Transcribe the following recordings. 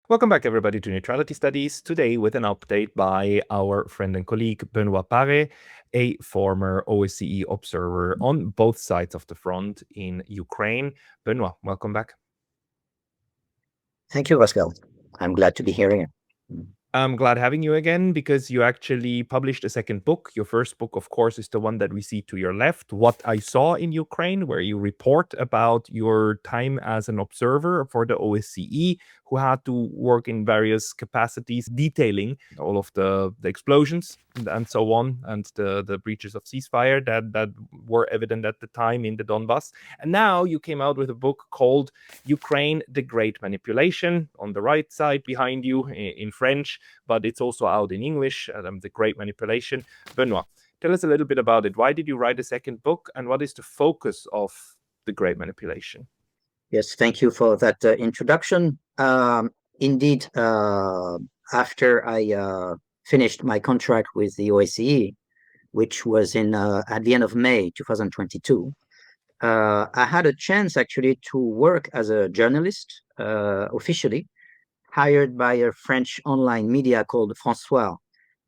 Welcome back, everybody, to Neutrality Studies. Today, with an update by our friend and colleague Benoît Paré, a former OSCE observer on both sides of the front in Ukraine. Benoît, welcome back. Thank you, Pascal. I'm glad to be here again. I'm glad having you again because you actually published a second book. Your first book, of course, is the one that we see to your left, What I Saw in Ukraine, where you report about your time as an observer for the OSCE, who had to work in various capacities, detailing all of the explosions and so on, and the breaches of ceasefire that were evident at the time in the Donbass. And now you came out with a book called Ukraine, the Great Manipulation, on the right side behind you in French, but it's also out in English, The Great Manipulation. Benoît, tell us a little bit about it. Why did you write a second book, and what is the focus of The Great Manipulation? Yes, thank you for that introduction. Indeed, after I finished my contract with the OSCE, which was at the end of May 2022, I had a chance actually to work as a journalist, officially, hired by a French online media called François.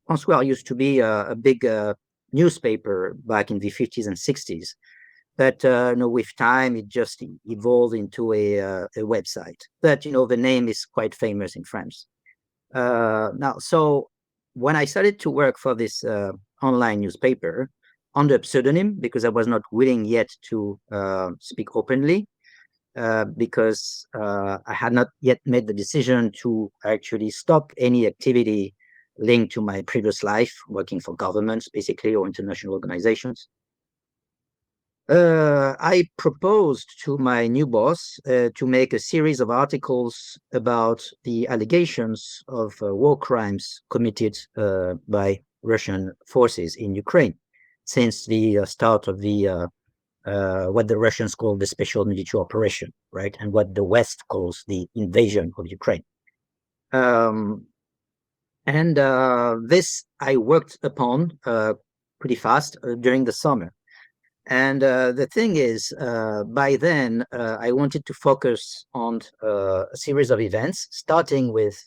François used to be a big newspaper back in the 50s and 60s. But with time, it just evolved into a website. But the name is quite famous in France. So when I started to work for this online newspaper under pseudonym, because I was not willing yet to speak openly, because I had not yet made the decision to actually stop any activity linked to my previous life, working for governments, basically, or international organizations. I proposed to my new boss to make a series of articles about the allegations of war crimes committed by Russian forces in Ukraine since the start of the what the Russians call the special military operation, right? And what the West calls the invasion of Ukraine. This I worked upon pretty fast during the summer. And the thing is, by then, I wanted to focus on a series of events, starting with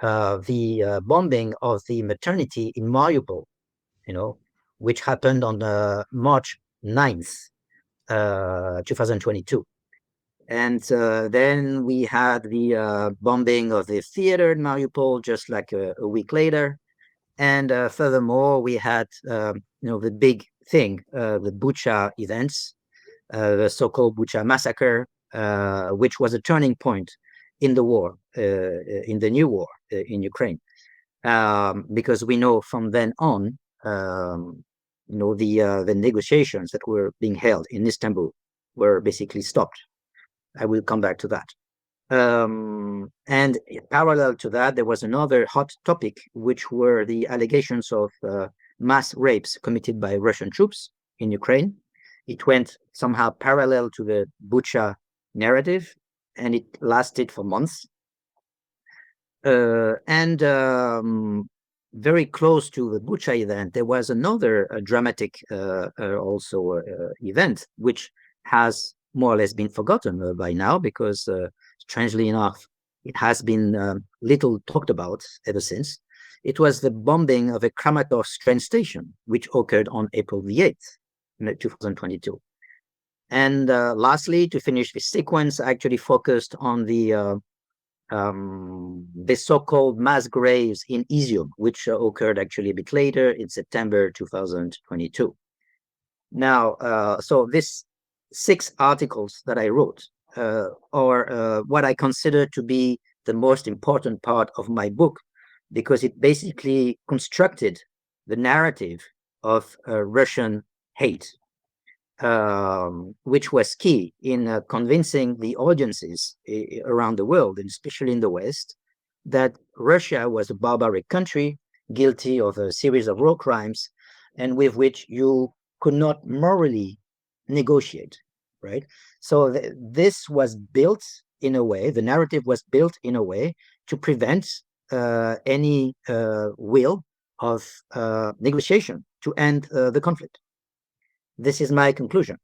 the bombing of the maternity in Mariupol, which happened on March 9th, 2022. And then we had the bombing of the theater in Mariupol just like a week later. And furthermore, we had, the big thing, the Bucha events, the so-called Bucha massacre, which was a turning point in the war, in the new war in Ukraine, because we know from then on, the negotiations that were being held in Istanbul were basically stopped. I will come back to that. And parallel to that, there was another hot topic, which were the allegations of mass rapes committed by Russian troops in Ukraine. It went somehow parallel to the Bucha narrative, and it lasted for months. And very close to the Bucha event, there was another dramatic also event, which has more or less been forgotten by now, because strangely enough, it has been little talked about ever since. It was the bombing of a Kramatorsk train station, which occurred on April the 8th, 2022. And lastly, to finish this sequence, I actually focused on the so-called mass graves in Izium, which occurred actually a bit later in September 2022. Now, so these 6 articles that I wrote are what I consider to be the most important part of my book, because it basically constructed the narrative of Russian hate, which was key in convincing the audiences around the world, and especially in the West, that Russia was a barbaric country guilty of a series of war crimes, and with which you could not morally negotiate, right? So this was built in a way, the narrative was built in a way to prevent any will of negotiation to end the conflict. This is my conclusion.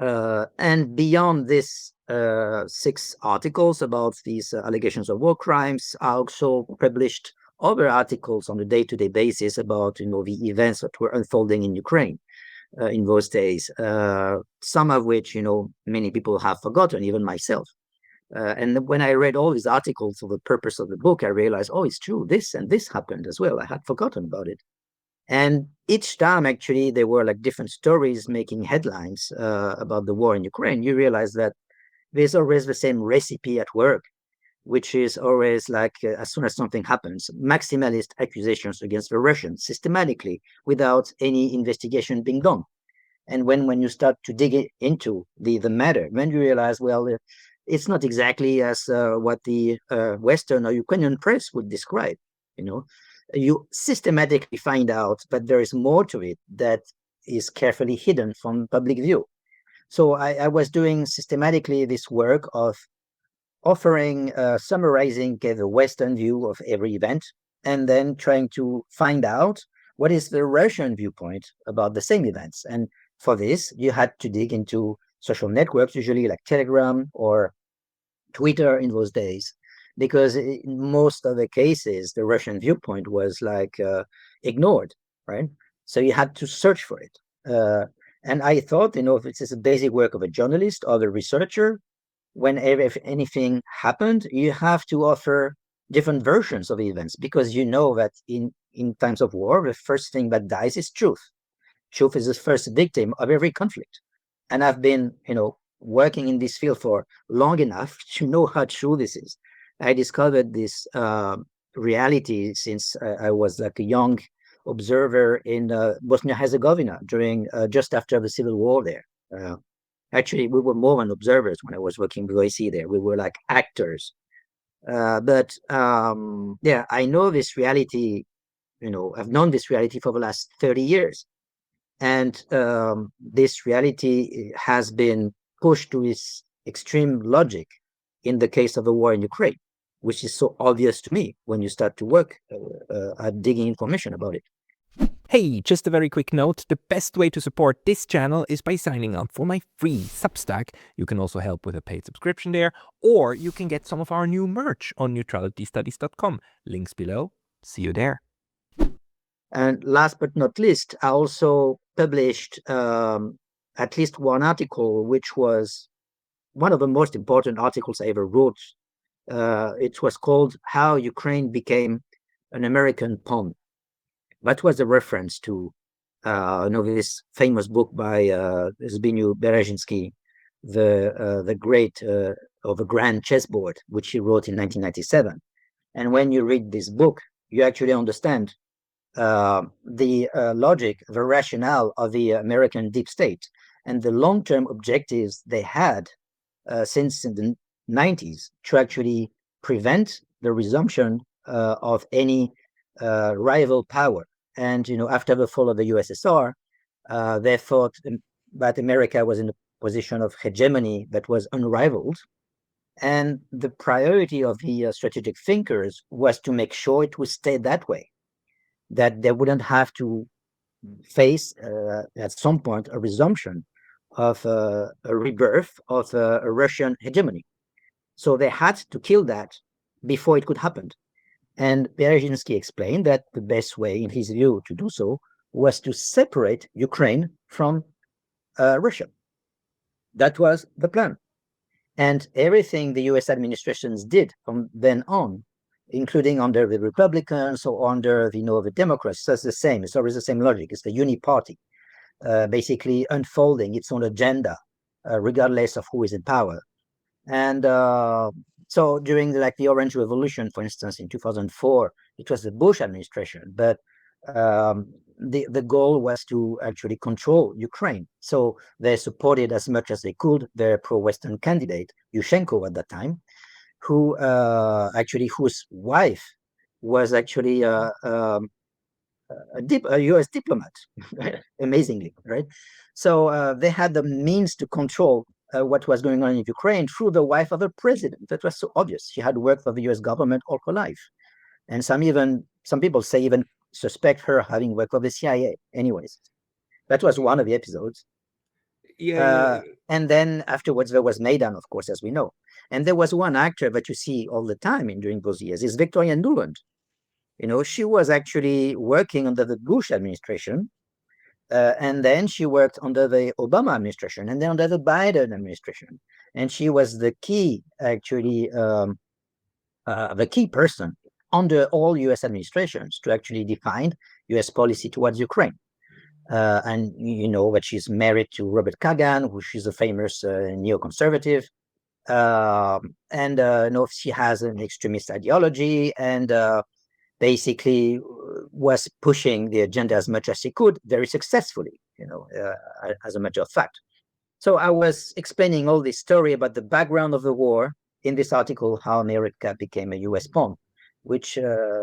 And beyond this 6 articles about these allegations of war crimes, I also published other articles on a day-to-day basis about the events that were unfolding in Ukraine in those days. Some of which many people have forgotten, even myself. And when I read all these articles for the purpose of the book, I realized, oh, it's true. This and this happened as well. I had forgotten about it. And each time, actually, there were like different stories making headlines about the war in Ukraine. You realize that there's always the same recipe at work, which is always like, as soon as something happens, maximalist accusations against the Russians systematically without any investigation being done. And when you start to dig into the matter, then you realize, well, it's not exactly as what the Western or Ukrainian press would describe. You systematically find out, but there is more to it that is carefully hidden from public view. So I was doing systematically this work of offering, summarizing the Western view of every event, and then trying to find out what is the Russian viewpoint about the same events. And for this, you had to dig into social networks, usually like Telegram or Twitter in those days, because in most of the cases, the Russian viewpoint was like ignored, right? So you had to search for it. And I thought, if this is a basic work of a journalist or the researcher, whenever if anything happened, you have to offer different versions of events, because you know that in times of war, the first thing that dies is truth. Truth is the first victim of every conflict. And I've been, working in this field for long enough to know how true this is. I discovered this reality since I was like a young observer in Bosnia-Herzegovina during just after the civil war there. Actually, we were more than observers when I was working with OSCE there. We were like actors. But yeah, I know this reality, I've known this reality for the last 30 years. And this reality has been pushed to its extreme logic in the case of the war in Ukraine, which is so obvious to me when you start to work at digging information about it. Hey, just a very quick note. The best way to support this channel is by signing up for my free Substack. You can also help with a paid subscription there, or you can get some of our new merch on neutralitystudies.com. Links below. See you there. And last but not least, I also published at least one article, which was one of the most important articles I ever wrote. It was called How Ukraine Became an American Pawn. That was a reference to this famous book by Zbigniew Berezinski, the great of a grand chessboard, which he wrote in 1997. And when you read this book, you actually understand the logic, the rationale of the American deep state, and the long-term objectives they had since the 90s to actually prevent the resumption of any rival power. And after the fall of the USSR, they thought that America was in a position of hegemony that was unrivaled. And the priority of the strategic thinkers was to make sure it would stay that way, that they wouldn't have to face at some point a resumption of a rebirth of a Russian hegemony. So they had to kill that before it could happen. And Berezinski explained that the best way, in his view, to do so was to separate Ukraine from Russia. That was the plan. And everything the US administrations did from then on, including under the Republicans or under the Democrats, that's the same. It's always the same logic. It's the uniparty, basically unfolding its own agenda, regardless of who is in power. And so during the Orange Revolution, for instance, in 2004, it was the Bush administration, but the goal was to actually control Ukraine. So they supported as much as they could their pro-Western candidate, Yushchenko at that time, whose wife was actually a US diplomat, amazingly, right? So they had the means to control what was going on in Ukraine through the wife of the president. That was so obvious. She had worked for the US government all her life. And some people say even suspect her having worked for the CIA. Anyways, that was one of the episodes. Yeah. And then afterwards there was Maidan, of course, as we know. And there was one actor that you see all the time during those years is Victoria Nuland. She was actually working under the Bush administration, and then she worked under the Obama administration, and then under the Biden administration. And she was the key, actually, the key person under all U.S. administrations to actually define U.S. policy towards Ukraine. And you know that she's married to Robert Kagan, who she's a famous neoconservative. She has an extremist ideology, and basically was pushing the agenda as much as she could, very successfully, as a matter of fact. So I was explaining all this story about the background of the war in this article, How America Became a U.S. Pawn, which,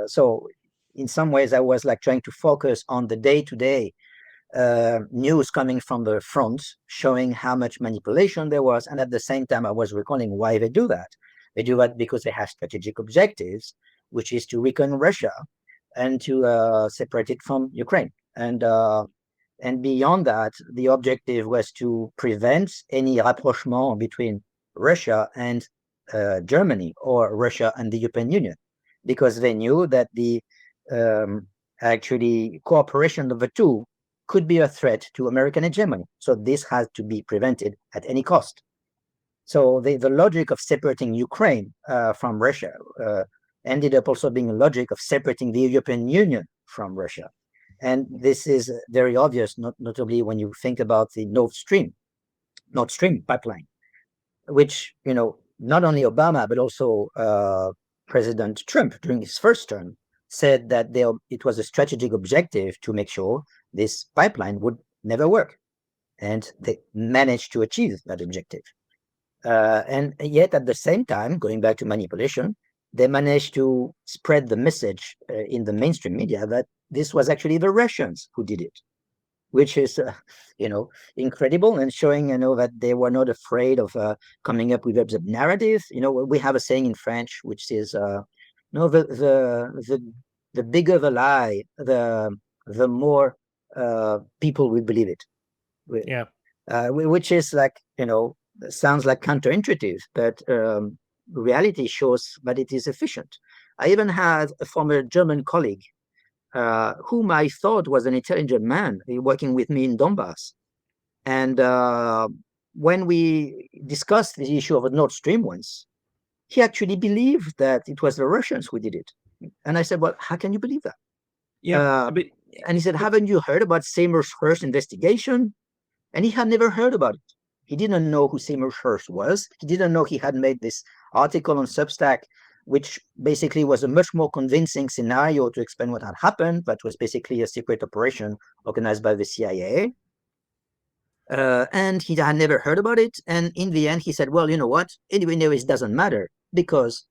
so in some ways I was like trying to focus on the day-to-day news coming from the front, showing how much manipulation there was. And at the same time, I was recalling why they do that. They do that because they have strategic objectives, which is to weaken Russia and to separate it from Ukraine. And beyond that, the objective was to prevent any rapprochement between Russia and Germany or Russia and the European Union, because they knew that the actually cooperation of the two could be a threat to American hegemony. So this had to be prevented at any cost. So the logic of separating Ukraine from Russia ended up also being a logic of separating the European Union from Russia. And this is very obvious, notably when you think about the Nord Stream pipeline, which, not only Obama, but also President Trump during his first term said that it was a strategic objective to make sure this pipeline would never work. And they managed to achieve that objective. And yet at the same time, going back to manipulation, they managed to spread the message in the mainstream media that this was actually the Russians who did it, which is, incredible, and showing, that they were not afraid of coming up with absurd narratives. We have a saying in French, which is, the bigger the lie, the more people will believe it. Yeah. Which is like, sounds like counterintuitive, but reality shows that it is efficient. I even had a former German colleague whom I thought was an intelligent man working with me in Donbass. And when we discussed the issue of the Nord Stream once, he actually believed that it was the Russians who did it. And I said, well, how can you believe that? Yeah. And he said, haven't you heard about Seymour Hersh's investigation? And he had never heard about it. He didn't know who Seymour Hersh was. He didn't know he had made this article on Substack, which basically was a much more convincing scenario to explain what had happened. That was basically a secret operation organized by the CIA. And he had never heard about it. And in the end, he said, well, you know what? Anyway, it doesn't matter, because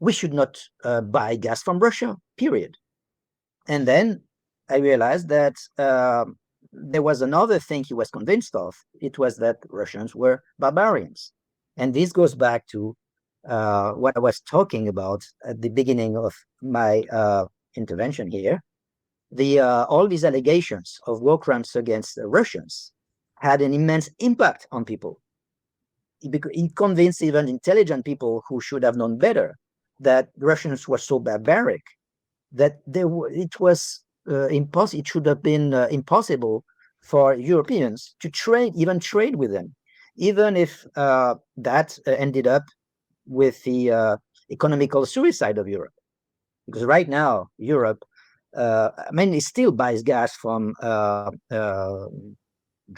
we should not buy gas from Russia, period. And then I realized that there was another thing he was convinced of. It was that Russians were barbarians. And this goes back to what I was talking about at the beginning of my intervention here. All these allegations of war crimes against the Russians had an immense impact on people. It convinced even intelligent people who should have known better that Russians were so barbaric that it should have been impossible for Europeans to trade with them, even if that ended up with the economical suicide of Europe. Because right now, Europe, it still buys gas from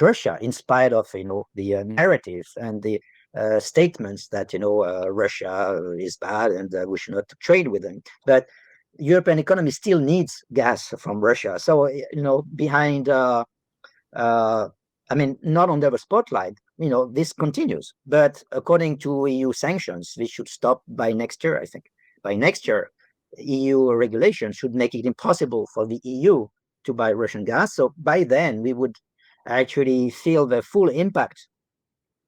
Russia, in spite of the narrative and the statements that Russia is bad and we should not trade with them. But European economy still needs gas from Russia. So behind, not under the spotlight, this continues. But according to EU sanctions, this should stop by next year. I think by next year, EU regulations should make it impossible for the EU to buy Russian gas. So by then, we would actually feel the full impact,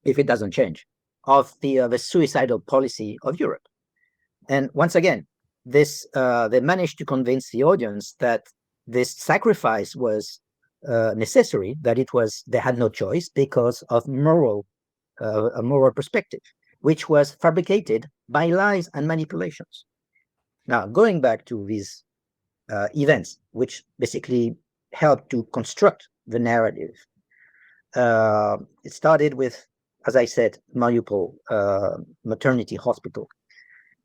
if it doesn't change, of the suicidal policy of Europe. And once again, they managed to convince the audience that this sacrifice was necessary, that they had no choice because of a moral perspective, which was fabricated by lies and manipulations. Now, going back to these events, which basically helped to construct the narrative, it started with, as I said, Mariupol maternity hospital.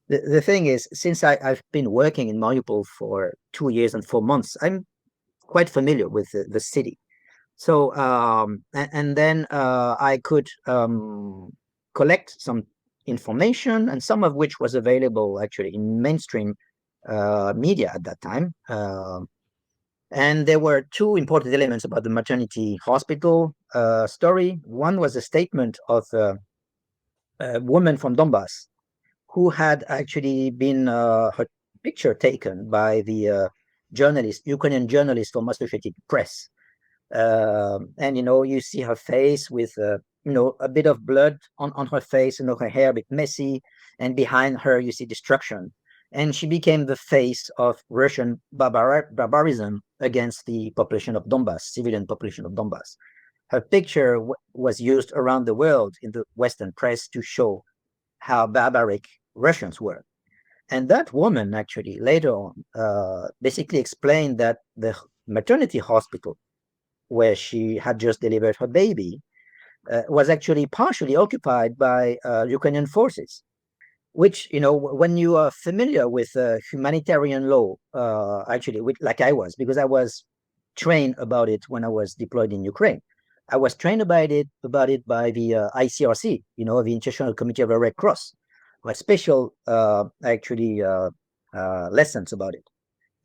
The thing is, since I've been working in Mariupol for 2 years and 4 months, I'm quite familiar with the city. So, and then I could collect some information, and some of which was available actually in mainstream media at that time. And there were two important elements about the maternity hospital story. One was a statement of a woman from Donbass who had actually been her picture taken by the Ukrainian journalist from Associated Press. And you see her face with a bit of blood on her face, her hair a bit messy, and behind her you see destruction. And she became the face of Russian barbarism against the population of Donbass, civilian population of Donbass. Her picture was used around the world in the Western press to show how barbaric Russians were. And that woman actually later on basically explained that the maternity hospital where she had just delivered her baby was actually partially occupied by Ukrainian forces, which, when you are familiar with humanitarian law, actually, like I was, because I was trained about it when I was deployed in Ukraine. I was trained about it by the ICRC, the International Committee of the Red Cross, with special lessons about it.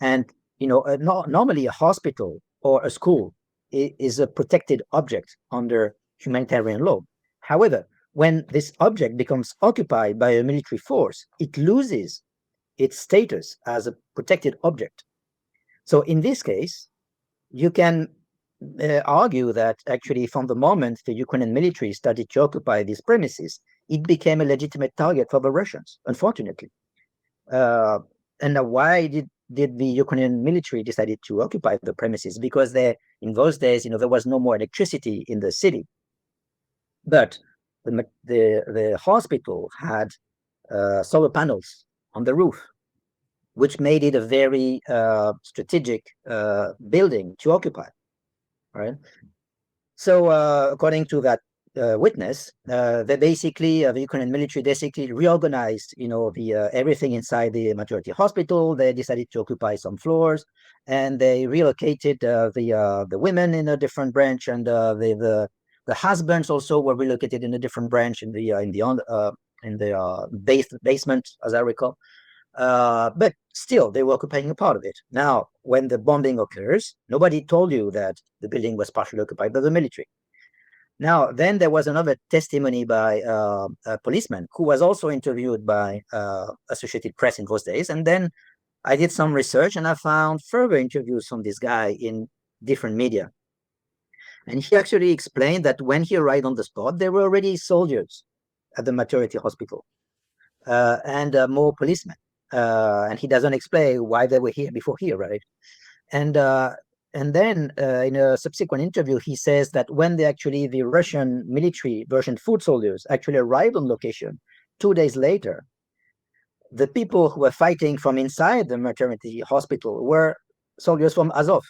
And, normally a hospital or a school is a protected object under humanitarian law. However, when this object becomes occupied by a military force, it loses its status as a protected object. So in this case, you can argue that actually from the moment the Ukrainian military started to occupy these premises, it became a legitimate target for the Russians, unfortunately. And now why did the Ukrainian military decided to occupy the premises? Because in those days, there was no more electricity in the city. But the hospital had solar panels on the roof, which made it a very strategic building to occupy. Right. So according to that witness, they basically the Ukrainian military basically reorganized, the everything inside the maternity hospital. They decided to occupy some floors, and they relocated the women in a different branch, and the husbands also were relocated in a different branch in the basement, as I recall. But still, they were occupying a part of it. Now, when the bombing occurs, nobody told you that the building was partially occupied by the military. Now, then there was another testimony by a policeman who was also interviewed by Associated Press in those days. And then I did some research and I found further interviews from this guy in different media. And he actually explained that when he arrived on the spot, there were already soldiers at the maternity hospital and more policemen. And he doesn't explain why they were here before he arrived. And then in a subsequent interview, he says that when the Russian military, Russian foot soldiers actually arrived on location 2 days later, the people who were fighting from inside the maternity hospital were soldiers from Azov.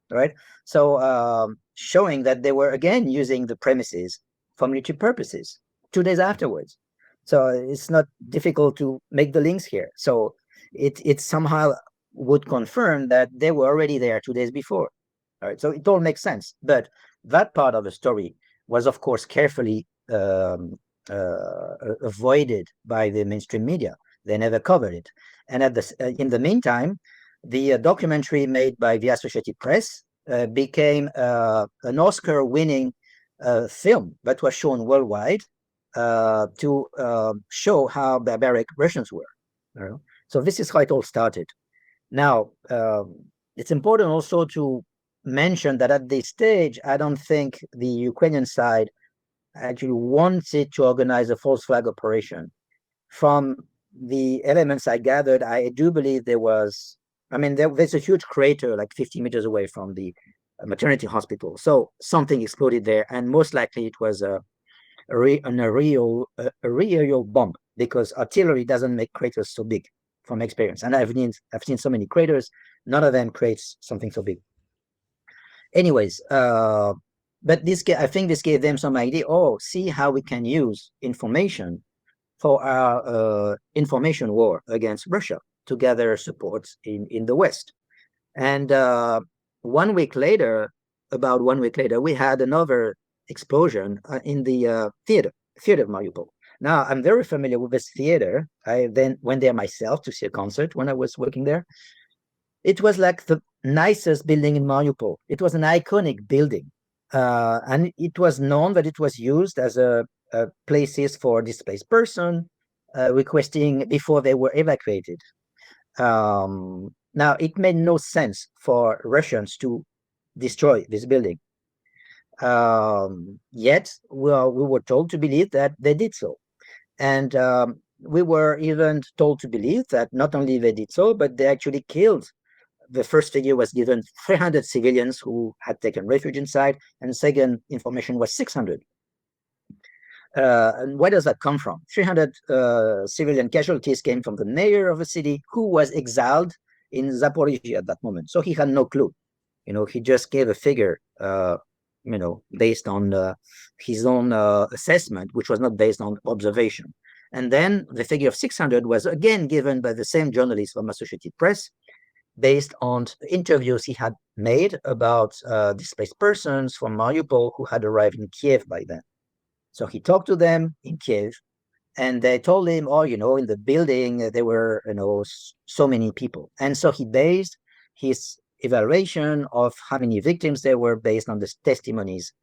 Right. So showing that they were again using the premises for military purposes 2 days afterwards. So it's not difficult to make the links here. So it somehow would confirm that they were already there 2 days before. All right. So it all makes sense. But that part of the story was, of course, carefully avoided by the mainstream media. They never covered it. And in the meantime, the documentary made by the Associated Press became an Oscar-winning film that was shown worldwide to show how barbaric Russians were. So this is how it all started. Now, it's important also to mention that at this stage, I don't think the Ukrainian side actually wanted to organize a false flag operation. From the elements I gathered, I do believe there's a huge crater like 50 meters away from the a maternity hospital. So something exploded there, and most likely it was an aerial bomb, because artillery doesn't make craters so big from experience. And I've seen so many craters, none of them creates something so big. Anyways, but I think this gave them some idea. Oh, see how we can use information for our information war against Russia to gather support in the West. And 1 week later, about 1 week later, we had another explosion in the theater of Mariupol. Now, I'm very familiar with this theater. I then went there myself to see a concert when I was working there. It was like the nicest building in Mariupol. It was an iconic building. And it was known that it was used as a places for displaced person requesting before they were evacuated. Now, it made no sense for Russians to destroy this building. Yet, well, we were told to believe that they did so. And we were even told to believe that not only they did so, but they actually killed. The first figure was given 300 civilians who had taken refuge inside, and second information was 600. And where does that come from? 300 civilian casualties came from the mayor of the city, who was exiled in Zaporizhia at that moment. So he had no clue. He just gave a figure, based on his own assessment, which was not based on observation. And then the figure of 600 was again given by the same journalist from Associated Press, based on interviews he had made about displaced persons from Mariupol who had arrived in Kiev by then. So he talked to them in Kiev, and they told him, oh, in the building, there were, so many people. And so he based his evaluation of how many victims there were based on the testimonies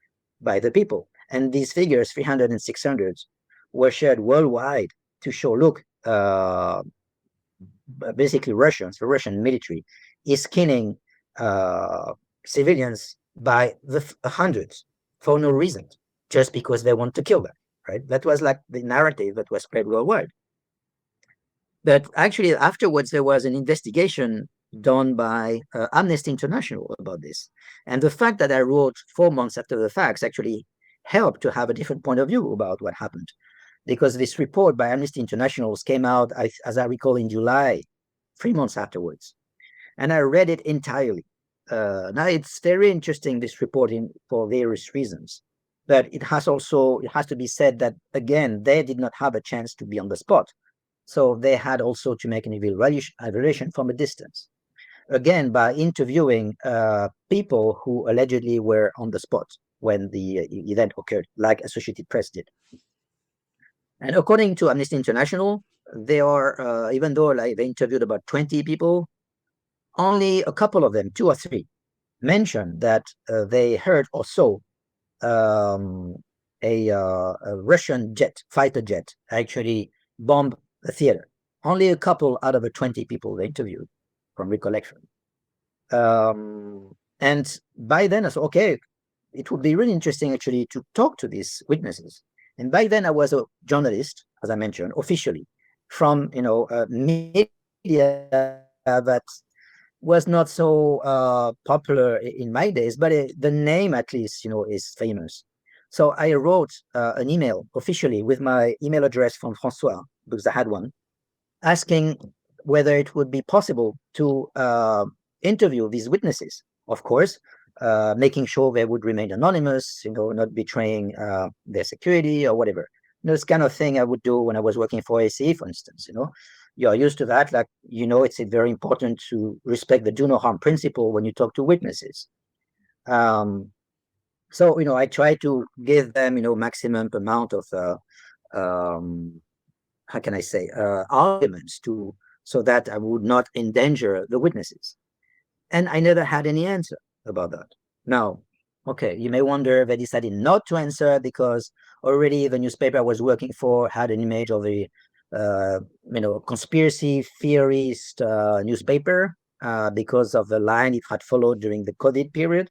by the people. And these figures, 300 and 600, were shared worldwide to show, look, basically the Russian military is killing civilians by the hundreds for no reason, just because they want to kill them, right? That was like the narrative that was spread worldwide. But actually, afterwards, there was an investigation done by Amnesty International about this. And the fact that I wrote 4 months after the facts actually helped to have a different point of view about what happened. Because this report by Amnesty International came out, as I recall, in July, 3 months afterwards. And I read it entirely. Now, it's very interesting, this reporting, for various reasons. But it has to be said that, again, they did not have a chance to be on the spot. So they had also to make an evaluation from a distance. Again, by interviewing people who allegedly were on the spot when the event occurred, like Associated Press did. And according to Amnesty International, they are, even though they interviewed about 20 people, only a couple of them, 2 or 3, mentioned that they heard or saw a Russian fighter jet actually bomb the theater. Only a couple out of the 20 people they interviewed, from recollection. And by then I said, okay, it would be really interesting actually to talk to these witnesses. And by then I was a journalist, as I mentioned, officially, from media that was not so popular in my days, but the name at least is famous. So I wrote an email officially with my email address from François, because I had one, asking whether it would be possible to interview these witnesses. Of course, making sure they would remain anonymous, not betraying their security or whatever. This kind of thing I would do when I was working for ACE, for instance. You're used to that. Like, it's very important to respect the do no harm principle when you talk to witnesses. So, I try to give them, maximum amount of, how can I say, arguments so that I would not endanger the witnesses. And I never had any answer about that. Now, okay, you may wonder, they decided not to answer because already the newspaper I was working for had an image of a conspiracy theorist newspaper because of the line it had followed during the COVID period.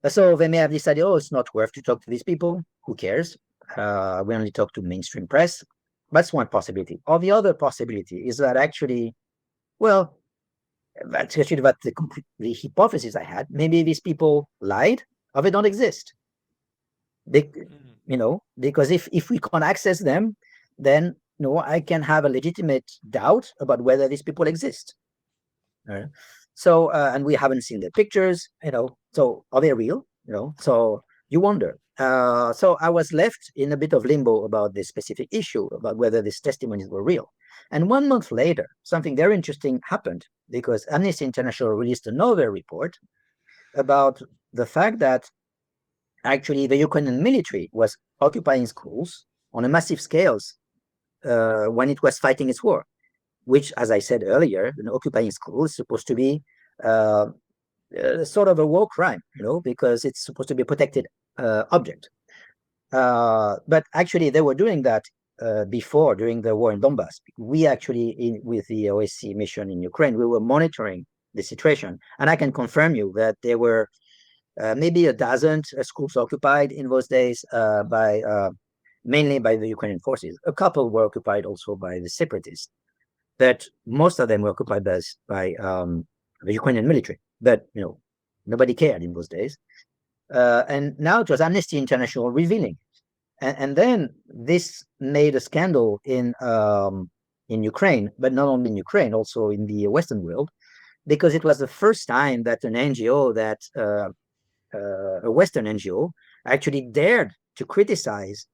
So they may have decided, oh, it's not worth to talk to these people. Who cares? We only talk to mainstream press. That's one possibility. Or the other possibility is that actually, well, That's actually what the hypothesis I had. Maybe these people lied or they don't exist. They, because if we can't access them, then I can have a legitimate doubt about whether these people exist. So and we haven't seen their pictures, so are they real? So you wonder. So I was left in a bit of limbo about this specific issue, about whether these testimonies were real. And 1 month later, something very interesting happened, because Amnesty International released another report about the fact that actually the Ukrainian military was occupying schools on a massive scales when it was fighting its war, which, as I said earlier, occupying schools is supposed to be sort of a war crime, because it's supposed to be a protected object. But actually, they were doing that before, during the war in Donbass. We actually, with the OSCE mission in Ukraine, we were monitoring the situation. And I can confirm you that there were maybe a dozen schools occupied in those days mainly by the Ukrainian forces. A couple were occupied also by the separatists, but most of them were occupied by the Ukrainian military. But nobody cared in those days. And now it was Amnesty International revealing. And then this made a scandal in Ukraine, but not only in Ukraine, also in the Western world, because it was the first time that an NGO, that a Western NGO, actually dared to criticize,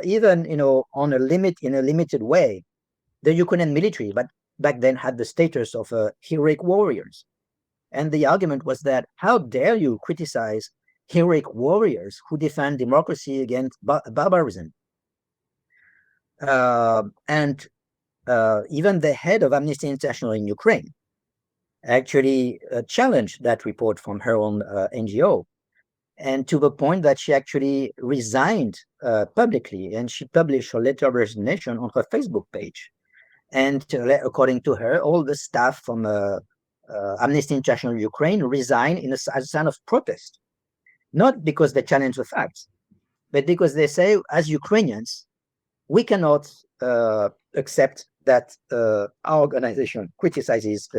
even in a limited way, the Ukrainian military, but back then had the status of heroic warriors. And the argument was that, how dare you criticize heroic warriors who defend democracy against barbarism? And even the head of Amnesty International in Ukraine actually challenged that report from her own NGO, and to the point that she actually resigned publicly, and she published her letter of resignation on her Facebook page. And according to her, all the staff from Amnesty International Ukraine resigned as a sign of protest, not because they challenge the facts, but because they say, as Ukrainians, we cannot accept that our organization criticizes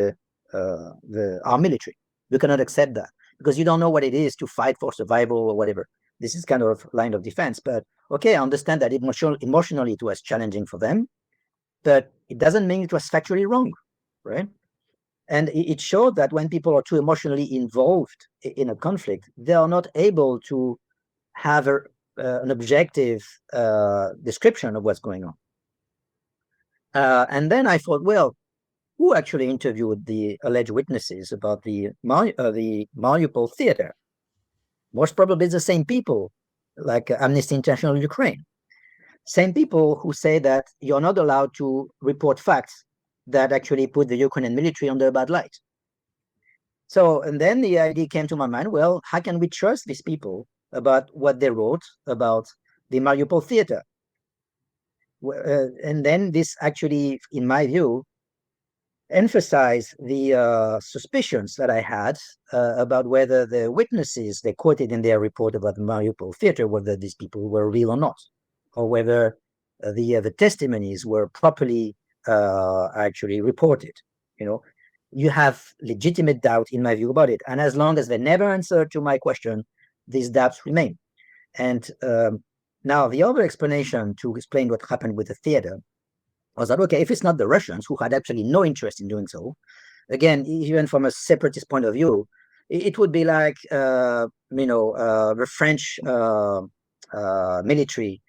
our military. We cannot accept that, because you don't know what it is to fight for survival or whatever. This is kind of line of defense. But okay, I understand that emotionally it was challenging for them, but it doesn't mean it was factually wrong, right? And it showed that when people are too emotionally involved in a conflict, they are not able to have an objective description of what's going on. And then I thought, well, who actually interviewed the alleged witnesses about the Mariupol theater? Most probably the same people, like Amnesty International Ukraine. Same people who say that you're not allowed to report facts that actually put the Ukrainian military under a bad light. So, and then the idea came to my mind, well, how can we trust these people about what they wrote about the Mariupol theater? And then this actually, in my view, emphasize the suspicions that I had about whether the witnesses they quoted in their report about the Mariupol theater, whether these people were real or not, or whether the testimonies were properly actually reported. You have legitimate doubt, in my view, about it. And as long as they never answer to my question, these doubts remain. And now the other explanation to explain what happened with the theater was that, okay, if it's not the Russians, who had actually no interest in doing so, again, even from a separatist point of view, it would be like, the French military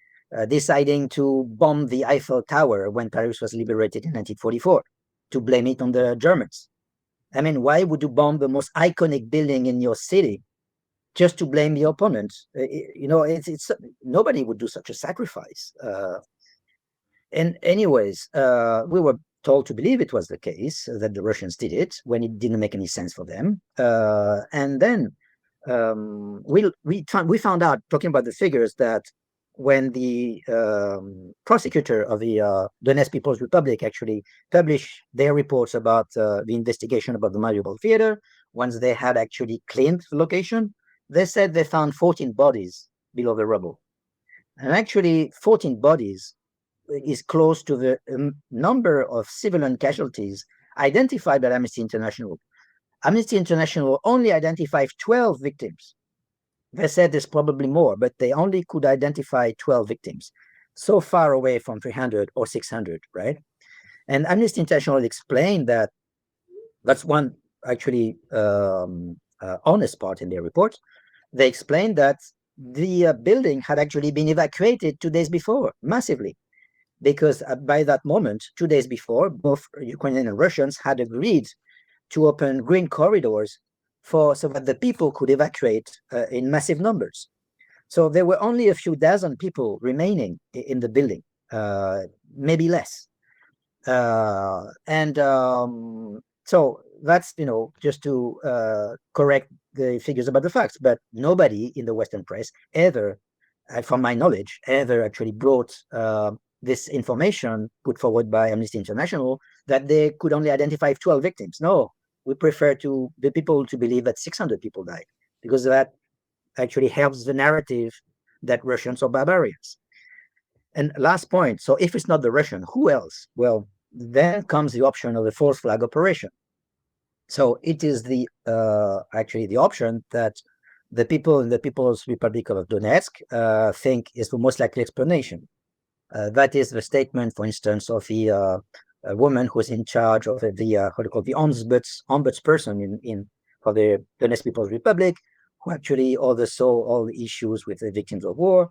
deciding to bomb the Eiffel Tower when Paris was liberated in 1944, to blame it on the Germans. I mean, why would you bomb the most iconic building in your city just to blame the opponent? It's nobody would do such a sacrifice. And anyways, we were told to believe it was the case, that the Russians did it when it didn't make any sense for them. And then we found out, talking about the figures, that when the prosecutor of the Donetsk People's Republic actually published their reports about the investigation about the Mariupol theater, once they had actually cleaned the location, they said they found 14 bodies below the rubble. And actually, 14 bodies is close to the number of civilian casualties identified by Amnesty International. Amnesty International only identified 12 victims. They said there's probably more, but they only could identify 12 victims, so far away from 300 or 600, right? And Amnesty International explained that that's one actually honest part in their report. They explained that the building had actually been evacuated 2 days before, massively, because by that moment, 2 days before, both Ukrainian and Russians had agreed to open green corridors so that the people could evacuate in massive numbers. So there were only a few dozen people remaining in the building, maybe less. So that's, just to correct the figures about the facts, but nobody in the Western press ever, from my knowledge, ever actually brought this information put forward by Amnesty International that they could only identify 12 victims. No, we prefer the people to believe that 600 people died, because that actually helps the narrative that Russians are barbarians. And last point, so if it's not the Russian, who else? Well, then comes the option of the false flag operation. So it is actually the option that the people in the People's Republic of Donetsk think is the most likely explanation. That is the statement, for instance, of the woman who is in charge of the ombudsperson for the Donetsk People's Republic, who actually oversaw all the issues with the victims of war.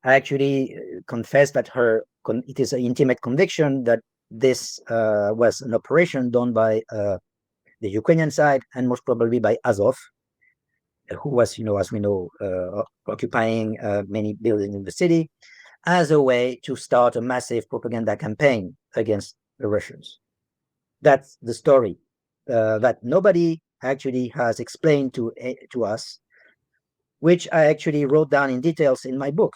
I actually confessed that it is an intimate conviction that this was an operation done by the Ukrainian side, and most probably by Azov, who was, as we know, occupying many buildings in the city, as a way to start a massive propaganda campaign against the Russians. That's the story that nobody actually has explained to us, which I actually wrote down in details in my book.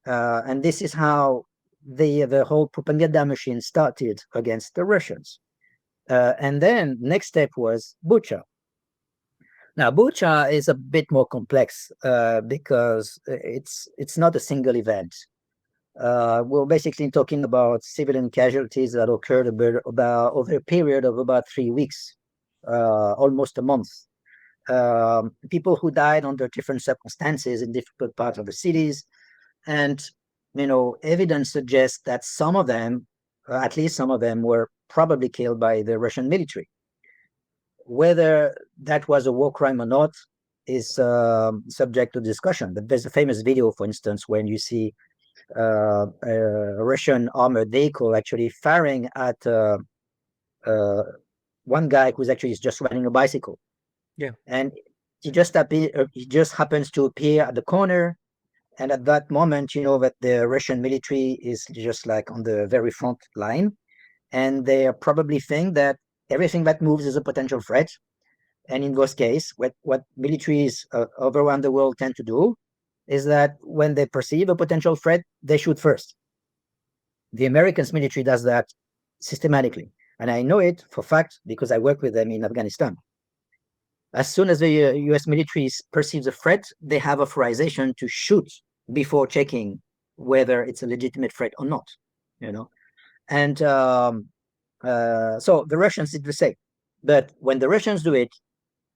And this is how the whole propaganda machine started against the Russians. And then next step was Bucha. Now, Bucha is a bit more complex because it's not a single event. We're basically talking about civilian casualties that occurred over a period of about 3 weeks, almost a month. People who died under different circumstances in different parts of the cities. And, evidence suggests that some of them, at least some of them, were probably killed by the Russian military. Whether that was a war crime or not is subject to discussion. But there's a famous video, for instance, when you see a Russian armored vehicle actually firing at one guy who's actually just riding a bicycle. Yeah. And he just happens to appear at the corner. And at that moment, that the Russian military is just like on the very front line. And they probably think that everything that moves is a potential threat. And in those cases, what militaries all around the world tend to do is that when they perceive a potential threat, they shoot first. The American military does that systematically. And I know it for fact because I work with them in Afghanistan. As soon as the US military perceives a threat, they have authorization to shoot before checking whether it's a legitimate threat or not, And so the Russians did the same. But when the Russians do it,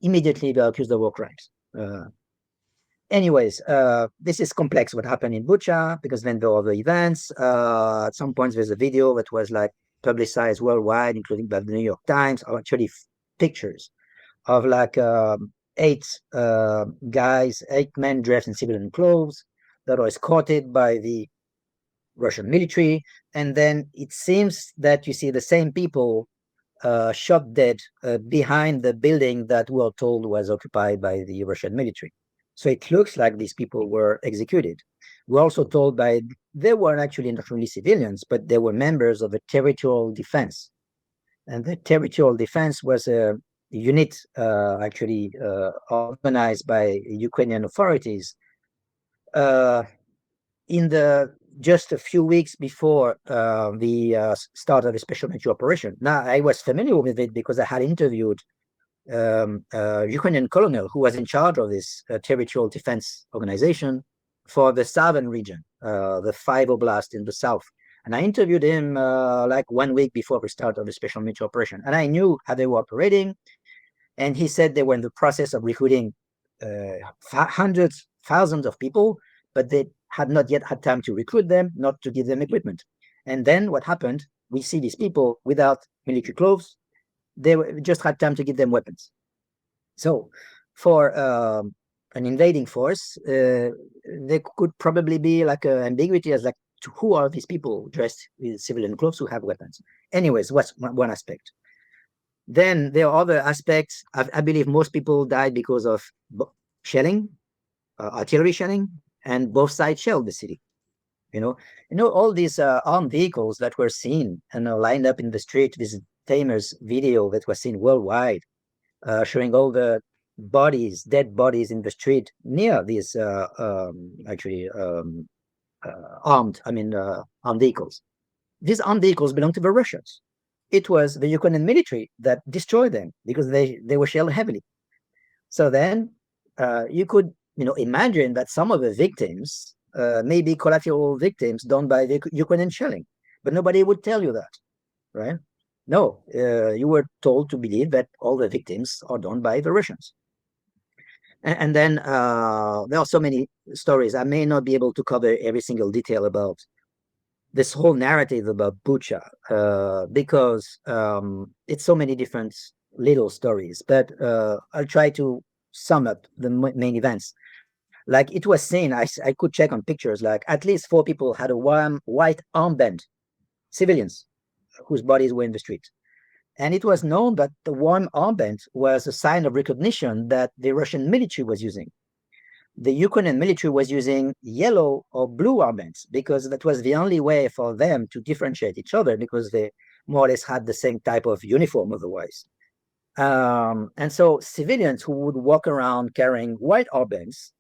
immediately they accuse the war crimes. Anyways, this is complex what happened in Bucha, because then there are other events. At some points, there's a video that was like publicized worldwide, including by the New York Times, or actually pictures of like 8 men dressed in civilian clothes that are escorted by the Russian military. And then it seems that you see the same people shot dead behind the building that we are told was occupied by the Russian military. So it looks like these people were executed. We're also told they weren't actually not really civilians, but they were members of the territorial defense. And the territorial defense was a unit actually organized by Ukrainian authorities just a few weeks before the start of the special military operation. Now, I was familiar with it because I had interviewed a Ukrainian colonel who was in charge of this territorial defense organization for the southern region, the 5 oblasts in the south. And I interviewed him like 1 week before the start of the special military operation. And I knew how they were operating. And he said they were in the process of recruiting hundreds, thousands of people, but they had not yet had time to recruit them, not to give them equipment. And then what happened? We see these people without military clothes. They just had time to give them weapons. So for an invading force, there could probably be like an ambiguity as like, who are these people dressed with civilian clothes who have weapons? Anyways, what's one aspect. Then there are other aspects. I believe most people died because of shelling, artillery shelling, and both sides shelled the city. All these armed vehicles that were seen and lined up in the street. This famous video that was seen worldwide, showing all the dead bodies in the street near these armed vehicles. These armed vehicles belong to the Russians. It was the Ukrainian military that destroyed them because they were shelled heavily. So then you could imagine that some of the victims may be collateral victims done by the Ukrainian shelling, but nobody would tell you that, right? No, you were told to believe that all the victims are done by the Russians. And then there are so many stories. I may not be able to cover every single detail about this whole narrative about Bucha, because it's so many different little stories, but I'll try to sum up the main events. Like it was seen, I could check on pictures, like at least 4 people had a warm white armband, civilians whose bodies were in the street. And it was known that the warm armband was a sign of recognition that the Russian military was using. The Ukrainian military was using yellow or blue armbands because that was the only way for them to differentiate each other, because they more or less had the same type of uniform otherwise. And so civilians who would walk around carrying white armbands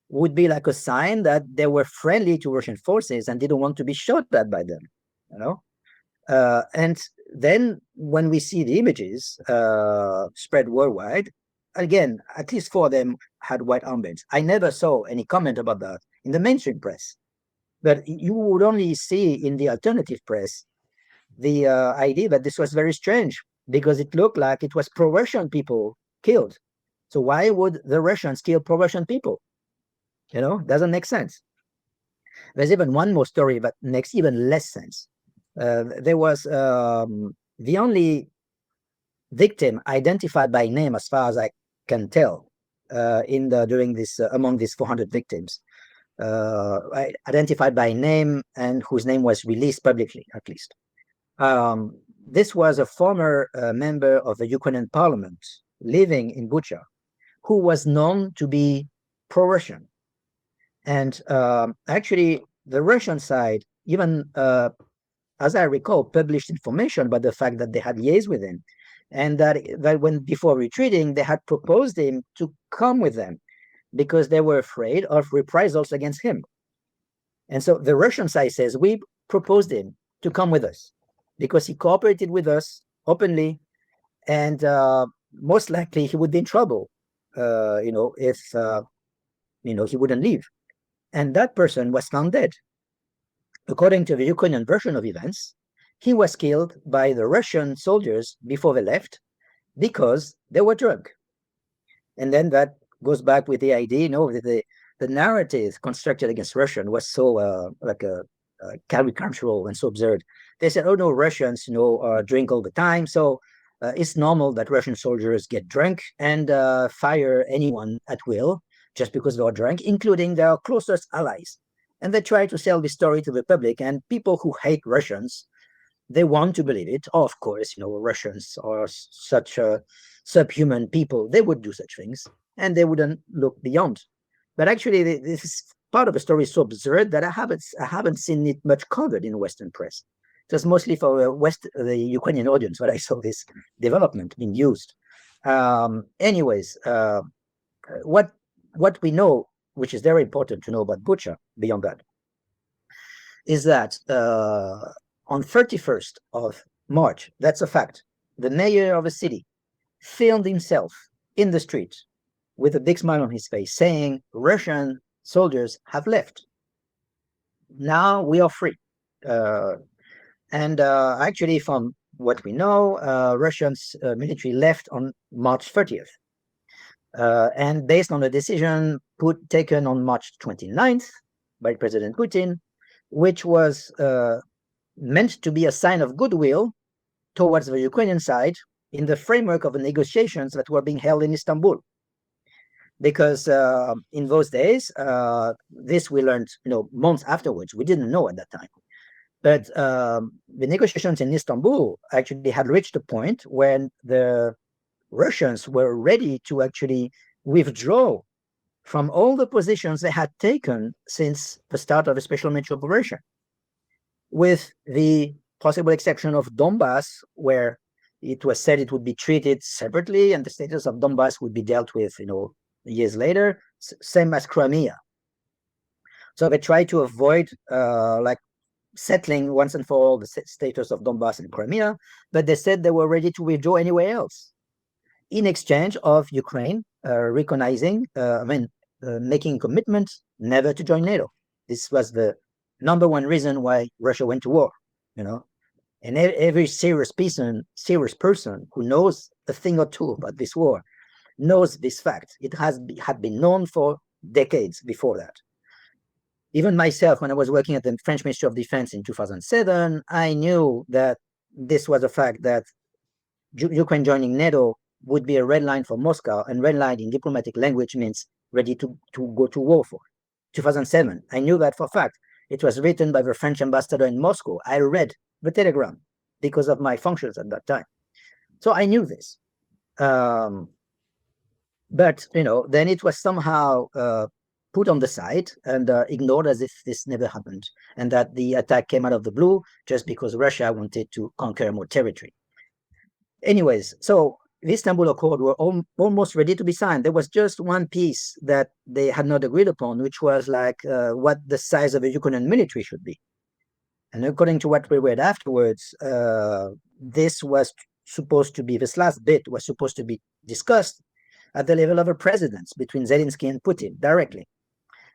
would be like a sign that they were friendly to Russian forces and didn't want to be shot at by them, and then when we see the images spread worldwide, again, at least 4 of them had white armbands. I never saw any comment about that in the mainstream press, but you would only see in the alternative press the idea that this was very strange because it looked like it was pro-Russian people killed. So why would the Russians kill pro-Russian people? Doesn't make sense. There's even one more story that makes even less sense. There was the only victim identified by name, as far as I can tell, during this among these 400 victims, identified by name and whose name was released publicly, at least. This was a former member of the Ukrainian parliament living in Bucha, who was known to be pro-Russian. And actually, the Russian side, even as I recall, published information about the fact that they had liaised with him, and that when before retreating, they had proposed him to come with them because they were afraid of reprisals against him. And so the Russian side says, we proposed him to come with us because he cooperated with us openly, and most likely he would be in trouble, if he wouldn't leave. And that person was found dead. According to the Ukrainian version of events, he was killed by the Russian soldiers before they left because they were drunk. And then that goes back with the idea, that the narrative constructed against Russian was so caricatural and so absurd. They said, oh no, Russians, drink all the time, so it's normal that Russian soldiers get drunk and fire anyone at will just because they are drunk, including their closest allies. And they try to sell this story to the public, and people who hate Russians, they want to believe it. Oh, of course, Russians are such subhuman people. They would do such things, and they wouldn't look beyond. But actually, this part of the story is so absurd that I haven't seen it much covered in Western press. It was mostly for the Ukrainian audience that I saw this development being used. Anyways, what we know, which is very important to know about Bucha beyond that, is that on 31st of March, that's a fact, the mayor of a city filmed himself in the street with a big smile on his face saying, Russian soldiers have left. Now we are free. And actually, from what we know, Russians military left on March 30th. And based on a decision taken on March 29th by President Putin, which was meant to be a sign of goodwill towards the Ukrainian side in the framework of the negotiations that were being held in Istanbul. Because in those days, this we learned, months afterwards. We didn't know at that time. But the negotiations in Istanbul actually had reached a point when the Russians were ready to actually withdraw from all the positions they had taken since the start of the special military operation, with the possible exception of Donbass, where it was said it would be treated separately and the status of Donbass would be dealt with, years later, same as Crimea. So they tried to avoid settling once and for all the status of Donbass and Crimea, but they said they were ready to withdraw anywhere else in exchange of Ukraine recognizing, making commitments never to join NATO. This was the number one reason why Russia went to war, And every serious person who knows a thing or two about this war knows this fact. It had been known for decades before that. Even myself, when I was working at the French Ministry of Defense in 2007, I knew that this was a fact, that Ukraine joining NATO would be a red line for Moscow, and red line in diplomatic language means ready to go to war for. 2007, I knew that for a fact. It was written by the French ambassador in Moscow. I read the telegram because of my functions at that time. So I knew this. But, then it was somehow put on the side and ignored as if this never happened, and that the attack came out of the blue just because Russia wanted to conquer more territory. Anyways, so the Istanbul Accord were almost ready to be signed. There was just one piece that they had not agreed upon, which was what the size of the Ukrainian military should be. And according to what we read afterwards, this last bit was supposed to be discussed at the level of the presidents between Zelensky and Putin directly.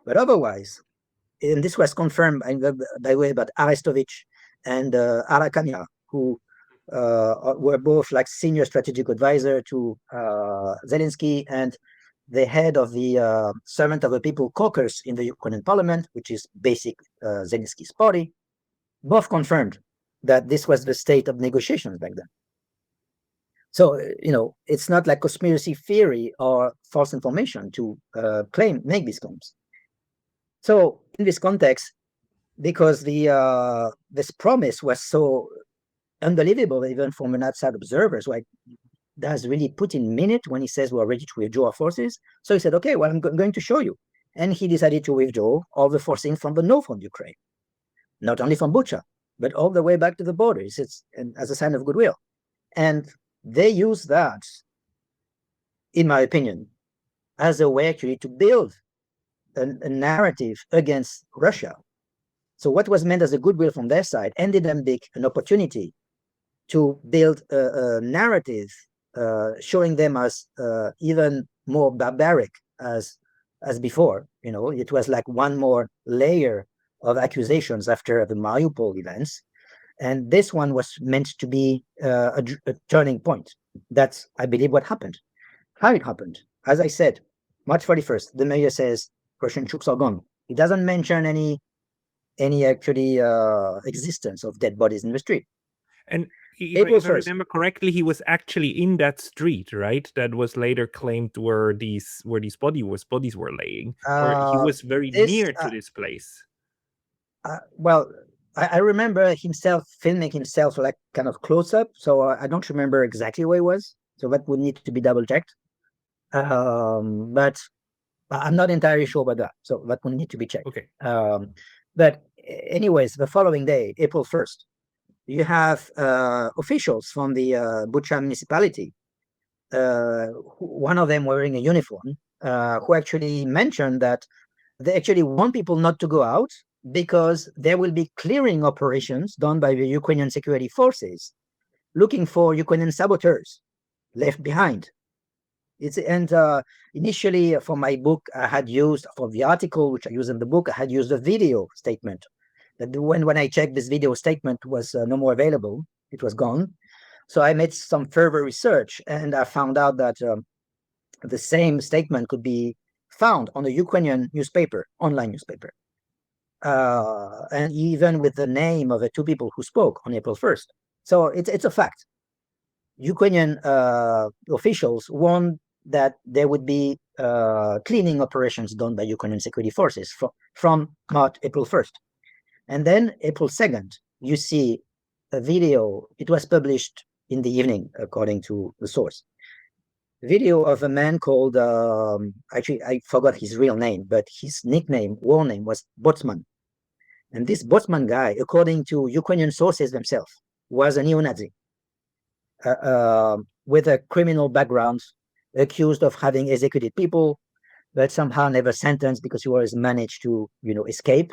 But otherwise, and this was confirmed by the way about Arestovich and Arakania, who were both senior strategic advisor to Zelensky and the head of the Servant of the People caucus in the Ukrainian parliament, which is basic Zelensky's party, both confirmed that this was the state of negotiations back then. So, it's not like conspiracy theory or false information to make these claims. So in this context, because this promise was so unbelievable, even from an outside observer, so does really Putin mean it when he says we're ready to withdraw our forces? So he said, okay, well, I'm going to show you. And he decided to withdraw all the forces from the north of Ukraine, not only from Bucha, but all the way back to the borders. It's as a sign of goodwill. And they use that, in my opinion, as a way actually to build a narrative against Russia. So what was meant as a goodwill from their side ended up being an opportunity to build a narrative showing them as even more barbaric as before. It was like one more layer of accusations after the Mariupol events. And this one was meant to be a turning point. That's, I believe, what happened. How it happened. As I said, March 31st, the mayor says Russian troops are gone. He doesn't mention any actually existence of dead bodies in the street. And if I remember correctly, he was actually in that street, right? That was later claimed where these bodies were laying. Or he was very near to this place. Well, I remember himself filming himself kind of close up, so I don't remember exactly where he was. So that would need to be double checked. But I'm not entirely sure about that. So that would need to be checked. Okay. But anyways, the following day, April 1st, you have officials from the Bucha municipality, one of them wearing a uniform, who actually mentioned that they actually want people not to go out because there will be clearing operations done by the Ukrainian security forces looking for Ukrainian saboteurs left behind. Initially for my book, I had used, for the article which I used in the book, I had used a video statement That when I checked, this video statement was no more available. It was gone. So I made some further research, and I found out that the same statement could be found on a Ukrainian newspaper, online newspaper, and even with the name of the two people who spoke on April 1st. So it's a fact. Ukrainian officials warned that there would be cleaning operations done by Ukrainian security forces from April 1st. And then April 2nd, you see a video. It was published in the evening, according to the source. Video of a man called, actually, I forgot his real name, but his nickname, war name, was Botsman. And this Botsman guy, according to Ukrainian sources themselves, was a neo-Nazi with a criminal background, accused of having executed people, but somehow never sentenced because he always managed to, escape.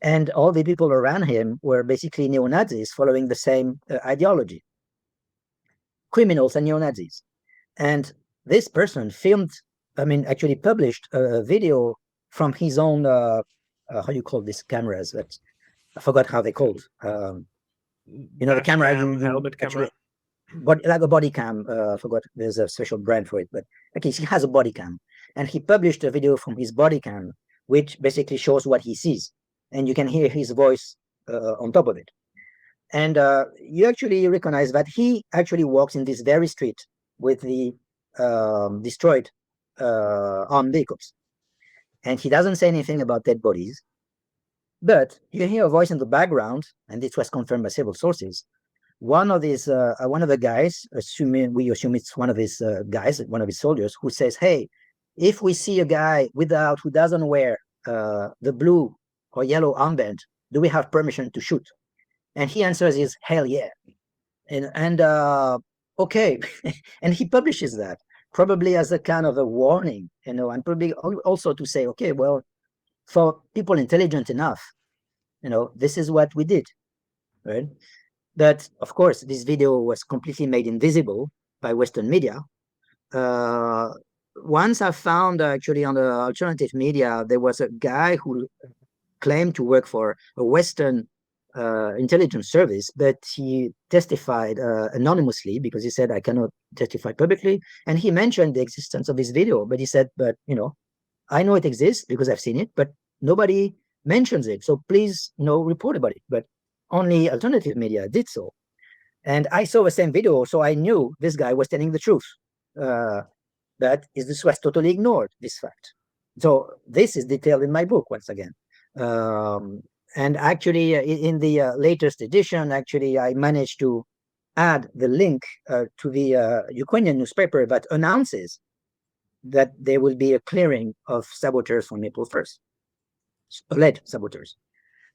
And all the people around him were basically neo-Nazis following the same ideology. Criminals and neo-Nazis. And this person actually published a video from his own, how you call these cameras? That I forgot how they called. The camera, helmet camera. Like a body cam. I forgot. There's a special brand for it, but okay, he has a body cam, and he published a video from his body cam, which basically shows what he sees, and you can hear his voice on top of it. And you actually recognize that he actually walks in this very street with the destroyed armed vehicles. And he doesn't say anything about dead bodies. But you hear a voice in the background, and this was confirmed by several sources. One of the guys, we assume it's one of his guys, one of his soldiers, who says, "Hey, if we see a guy who doesn't wear the blue or yellow armband, do we have permission to shoot?" And he answers is, "Hell yeah." And okay. And he publishes that probably as a kind of a warning, and probably also to say, okay, well, for people intelligent enough, this is what we did, right? But of course, this video was completely made invisible by Western media. Once I found actually on the alternative media, there was a guy who claimed to work for a Western intelligence service, but he testified anonymously because he said, "I cannot testify publicly." And he mentioned the existence of this video, but he said, "But I know it exists because I've seen it, but nobody mentions it. So please, report about it." But only alternative media did so. And I saw the same video, so I knew this guy was telling the truth. This was totally ignored, this fact. So this is detailed in my book once again. And actually, in the latest edition, actually, I managed to add the link to the Ukrainian newspaper that announces that there will be a clearing of saboteurs on April 1st, alleged saboteurs.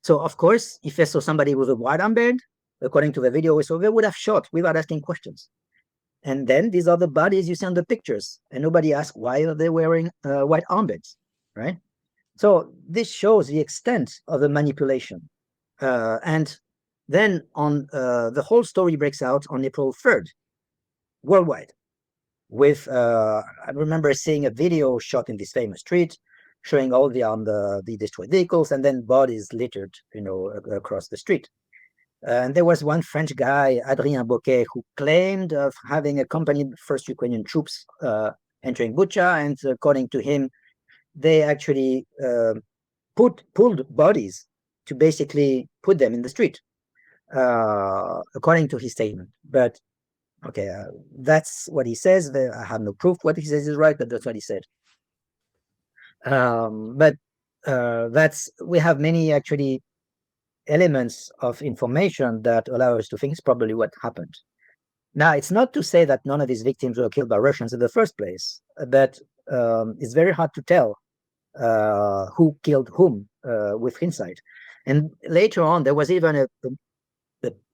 So, of course, if I saw somebody with a white armband, according to the video, so they would have shot without asking questions. And then these are the bodies you see on the pictures, and nobody asked why are they wearing white armbands, right? So this shows the extent of the manipulation. And then the whole story breaks out on April 3rd, worldwide. With I remember seeing a video shot in this famous street, showing all the destroyed vehicles and then bodies littered, across the street. And there was one French guy, Adrien Boquet, who claimed of having accompanied first Ukrainian troops entering Bucha, and according to him, they actually pulled bodies to basically put them in the street, according to his statement. But okay, that's what he says. I have no proof what he says is right, but that's what he said. But we have many actually elements of information that allow us to think it's probably what happened. Now, it's not to say that none of these victims were killed by Russians in the first place, but it's very hard to tell who killed whom with hindsight. And later on, there was even a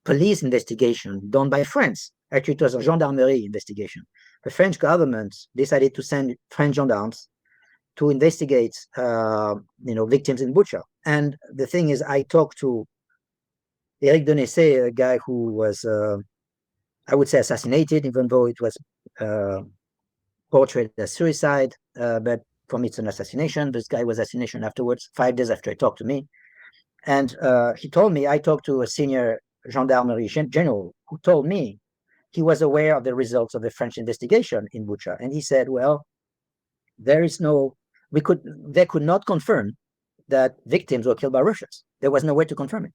police investigation done by France. Actually, it was a gendarmerie investigation. The French government decided to send French gendarmes to investigate, victims in Bucha. And the thing is, I talked to Eric Denessé, a guy who was, I would say, assassinated, even though it was portrayed as suicide. But for me, it's an assassination. This guy was assassinated afterwards, 5 days after he talked to me. And he told me, I talked to a senior gendarmerie general who told me he was aware of the results of the French investigation in Bucha. And he said, well, they could not confirm that victims were killed by Russians. There was no way to confirm it.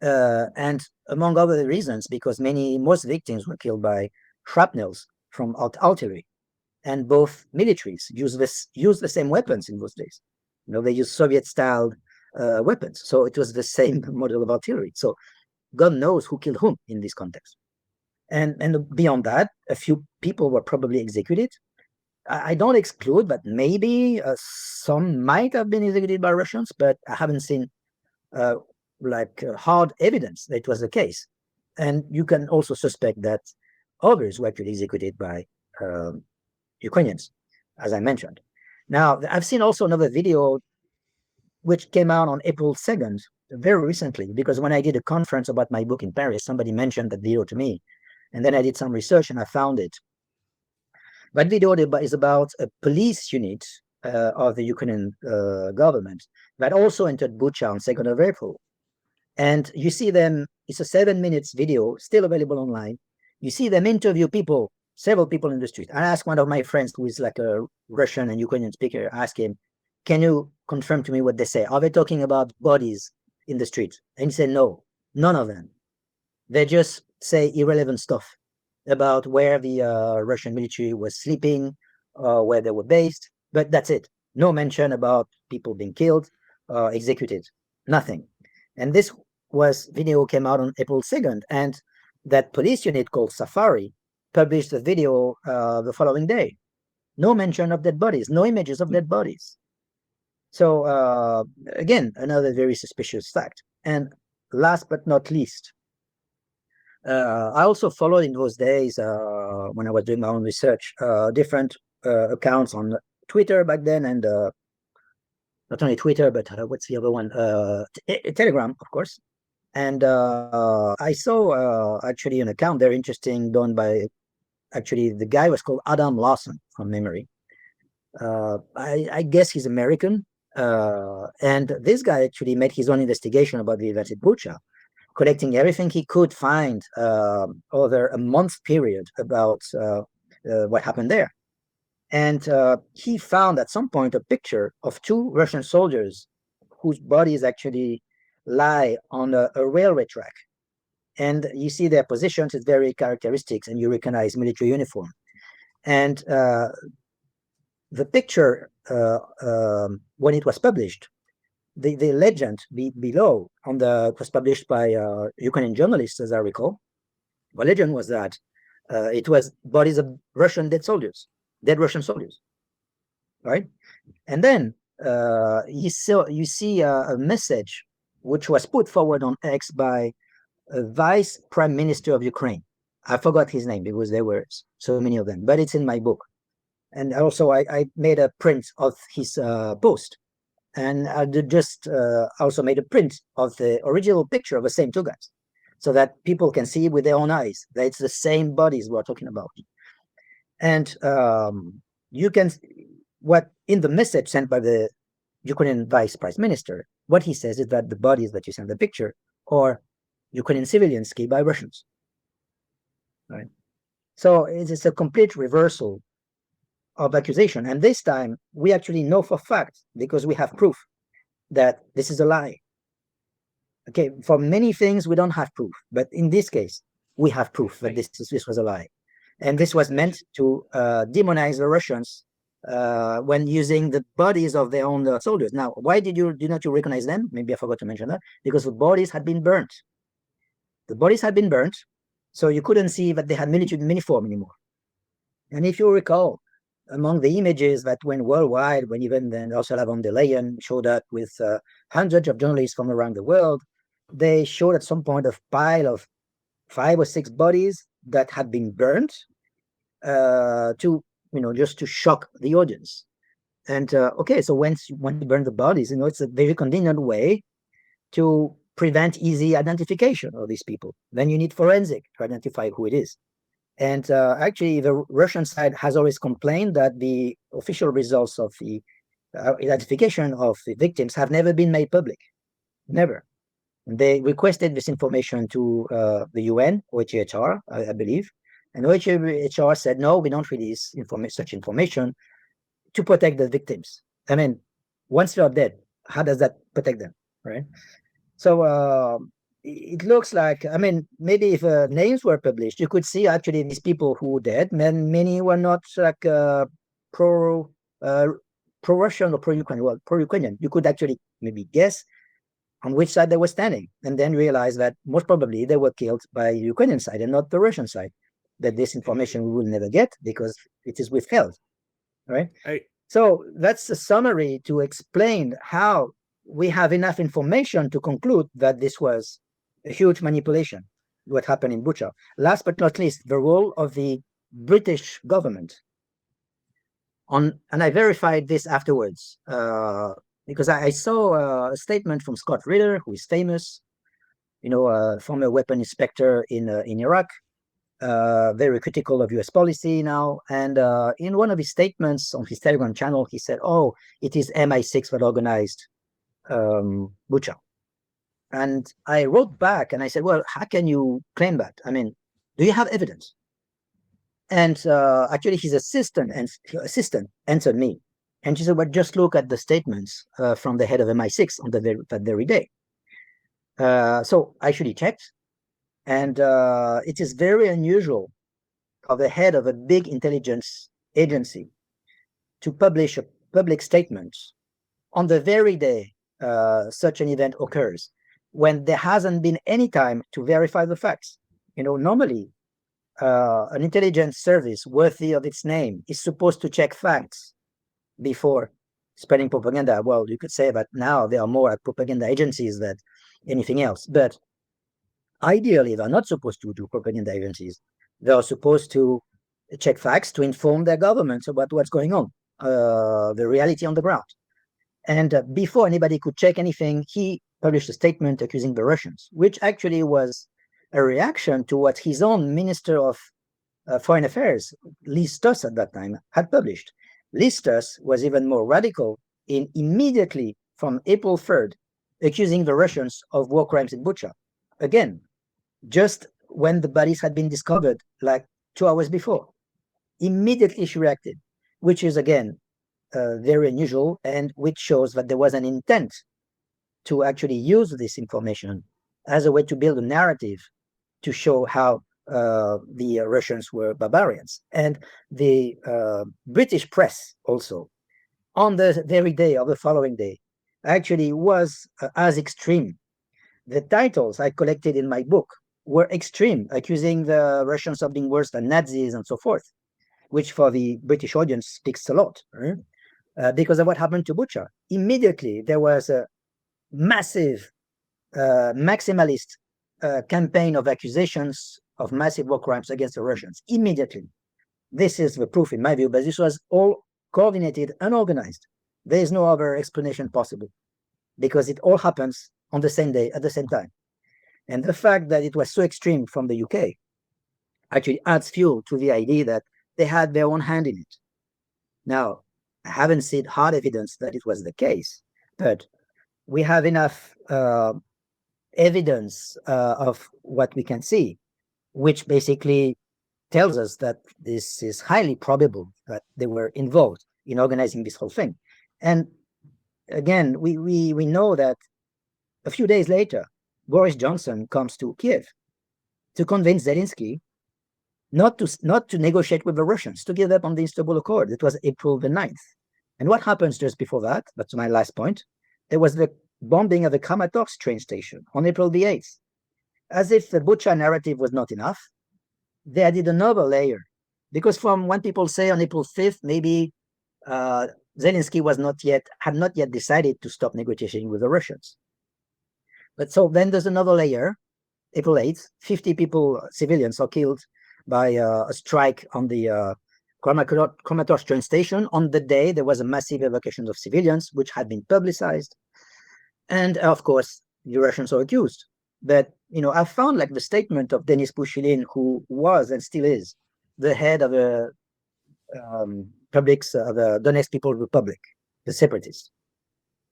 And among other reasons, because most victims were killed by shrapnels from artillery, and both militaries used the same weapons in those days. They used Soviet-style weapons, so it was the same model of artillery. So God knows who killed whom in this context. And beyond that, a few people were probably executed. I don't exclude, but maybe some might have been executed by Russians, but I haven't seen hard evidence that it was the case. And you can also suspect that others were actually executed by Ukrainians, as I mentioned. Now, I've seen also another video which came out on April 2nd, very recently, because when I did a conference about my book in Paris, somebody mentioned that video to me. And then I did some research and I found it. That video is about a police unit of the Ukrainian government that also entered Bucha on 2nd of April. And you see them, it's a 7 minutes video, still available online. You see them interview people, several people in the street. I asked one of my friends who is like a Russian and Ukrainian speaker, I asked him, can you confirm to me what they say? Are they talking about bodies in the street? And he said, no, none of them. They just say irrelevant stuff about where the Russian military was sleeping, where they were based, but that's it. No mention about people being killed, executed, nothing. And this video came out on April 2nd, and that police unit called Safari published the video the following day. No mention of dead bodies, no images of dead bodies. So again, another very suspicious fact. And last but not least, I also followed in those days, when I was doing my own research, different accounts on Twitter back then, and not only Twitter, but what's the other one? Telegram, of course. And I saw actually an account very interesting done by, actually, the guy was called Adam Lawson from memory. I guess he's American. And this guy actually made his own investigation about the events at Bucha, collecting everything he could find over a month period about what happened there. And he found at some point a picture of two Russian soldiers whose bodies actually lie on a railway track. And you see their positions, it's very characteristic, and you recognize military uniform. And the picture, when it was published, the legend below it was published by Ukrainian journalists, as I recall. The legend was that it was bodies of dead Russian soldiers, right? And then you see a message which was put forward on X by a vice prime minister of Ukraine. I forgot his name because there were so many of them, but it's in my book. And also I made a print of his post. And I just also made a print of the original picture of the same two guys, so that people can see with their own eyes that it's the same bodies we're talking about. And you can, what in the message sent by the Ukrainian vice prime minister, what he says is that the bodies that you send the picture are Ukrainian civilians killed by Russians. Right. So it's a complete reversal of accusation. And this time we actually know for fact, because we have proof that this is a lie. Okay, for many things we don't have proof, but in this case we have proof that this was a lie. And this was meant to demonize the Russians when using the bodies of their own soldiers. Now, why did not you recognize them? Maybe I forgot to mention that. Because the bodies had been burnt. The bodies had been burnt, so you couldn't see that they had military uniform anymore. And if you recall, among the images that went worldwide, when even then Ursula von der Leyen showed up with hundreds of journalists from around the world, they showed at some point a pile of 5 or 6 bodies that had been burnt just to shock the audience. And okay, so when you burn the bodies, it's a very convenient way to prevent easy identification of these people. Then you need forensic to identify who it is. And actually, the Russian side has always complained that the official results of the identification of the victims have never been made public. Never. They requested this information to the UN, OHCHR, I believe, and OHCHR said, no, we don't release such information to protect the victims. I mean, once they're dead, how does that protect them, right? So it looks like, I mean, maybe if names were published, you could see actually these people who were dead, many were not like pro Russian or pro Ukrainian. Well, pro Ukrainian. You could actually maybe guess on which side they were standing, and then realize that most probably they were killed by the Ukrainian side and not the Russian side. That this information we will never get because it is withheld, right? So that's a summary to explain how we have enough information to conclude that this was a huge manipulation, what happened in Bucha. Last but not least, the role of the British government. And I verified this afterwards because I saw a statement from Scott Ritter, who is famous, former weapon inspector in Iraq, very critical of US policy now. And in one of his statements on his Telegram channel, he said, oh, it is MI6 that organized Bucha. And I wrote back and I said, well, how can you claim that? I mean, do you have evidence? And actually his assistant answered me. And she said, well, just look at the statements from the head of MI6 on that very day. So I actually checked. And it is very unusual of the head of a big intelligence agency to publish a public statement on the very day such an event occurs, when there hasn't been any time to verify the facts. Normally, an intelligence service worthy of its name is supposed to check facts before spreading propaganda. Well, you could say that now they are more at propaganda agencies than anything else. But ideally, they're not supposed to do propaganda agencies. They are supposed to check facts to inform their governments about what's going on, the reality on the ground. And before anybody could check anything, he published a statement accusing the Russians, which actually was a reaction to what his own Minister of Foreign Affairs, Liz Truss at that time, had published. Liz Truss was even more radical in immediately from April 3rd accusing the Russians of war crimes in Bucha. Again, just when the bodies had been discovered, like 2 hours before. Immediately she reacted, which is, again, very unusual, and which shows that there was an intent to actually use this information as a way to build a narrative to show how the Russians were barbarians. And the British press also, on the very day of the following day, actually was as extreme. The titles I collected in my book were extreme, accusing the Russians of being worse than Nazis and so forth, which for the British audience speaks a lot, right? Because of what happened to Bucha. Immediately, there was a massive maximalist campaign of accusations of massive war crimes against the Russians. Immediately. This is the proof, in my view, but this was all coordinated and organized. There is no other explanation possible, because it all happens on the same day, at the same time. And the fact that it was so extreme from the UK actually adds fuel to the idea that they had their own hand in it. Now, I haven't seen hard evidence that it was the case, but we have enough evidence of what we can see, which basically tells us that this is highly probable that they were involved in organizing this whole thing. And again, we know that a few days later, Boris Johnson comes to Kiev to convince Zelensky not to negotiate with the Russians, to give up on the Istanbul Accord. It was April the 9th. And what happens just before that? That's my last point. There was the bombing of the Kramatorsk train station on April the 8th. As if the Bucha narrative was not enough, they added another layer. Because from when people say on April 5th, maybe Zelensky had not yet decided to stop negotiating with the Russians. But so then there's another layer. April 8th, 50 people, civilians, are killed by a strike on the Kramatorsk train station. On the day, there was a massive evacuation of civilians, which had been publicized. And of course, the Russians are accused. But, I found like the statement of Denis Pushilin, who was and still is the head of the the Donetsk People's Republic, the separatists.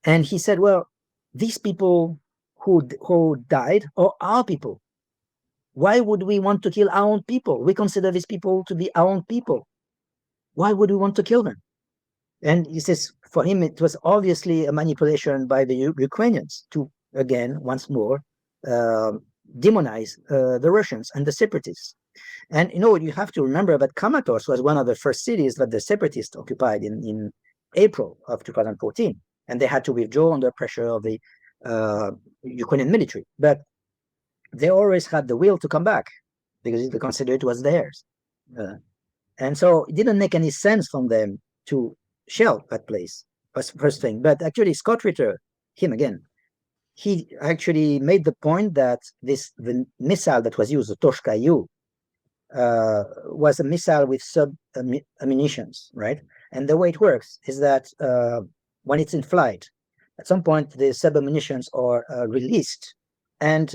And he said, well, these people who died are our people. Why would we want to kill our own people? We consider these people to be our own people. Why would we want to kill them? And he says, for him, it was obviously a manipulation by the Ukrainians to, again, once more, uh, demonize the Russians and the separatists. And, you have to remember that Kramatorsk was one of the first cities that the separatists occupied in April of 2014. And they had to withdraw under pressure of the Ukrainian military. But they always had the will to come back because they considered it was theirs. And so it didn't make any sense from them to shell that place, first thing. But actually, Scott Ritter, him again, he actually made the point that the missile that was used, the Toshka-U, was a missile with sub-ammunitions, right? And the way it works is that when it's in flight, at some point the sub-ammunitions are released, and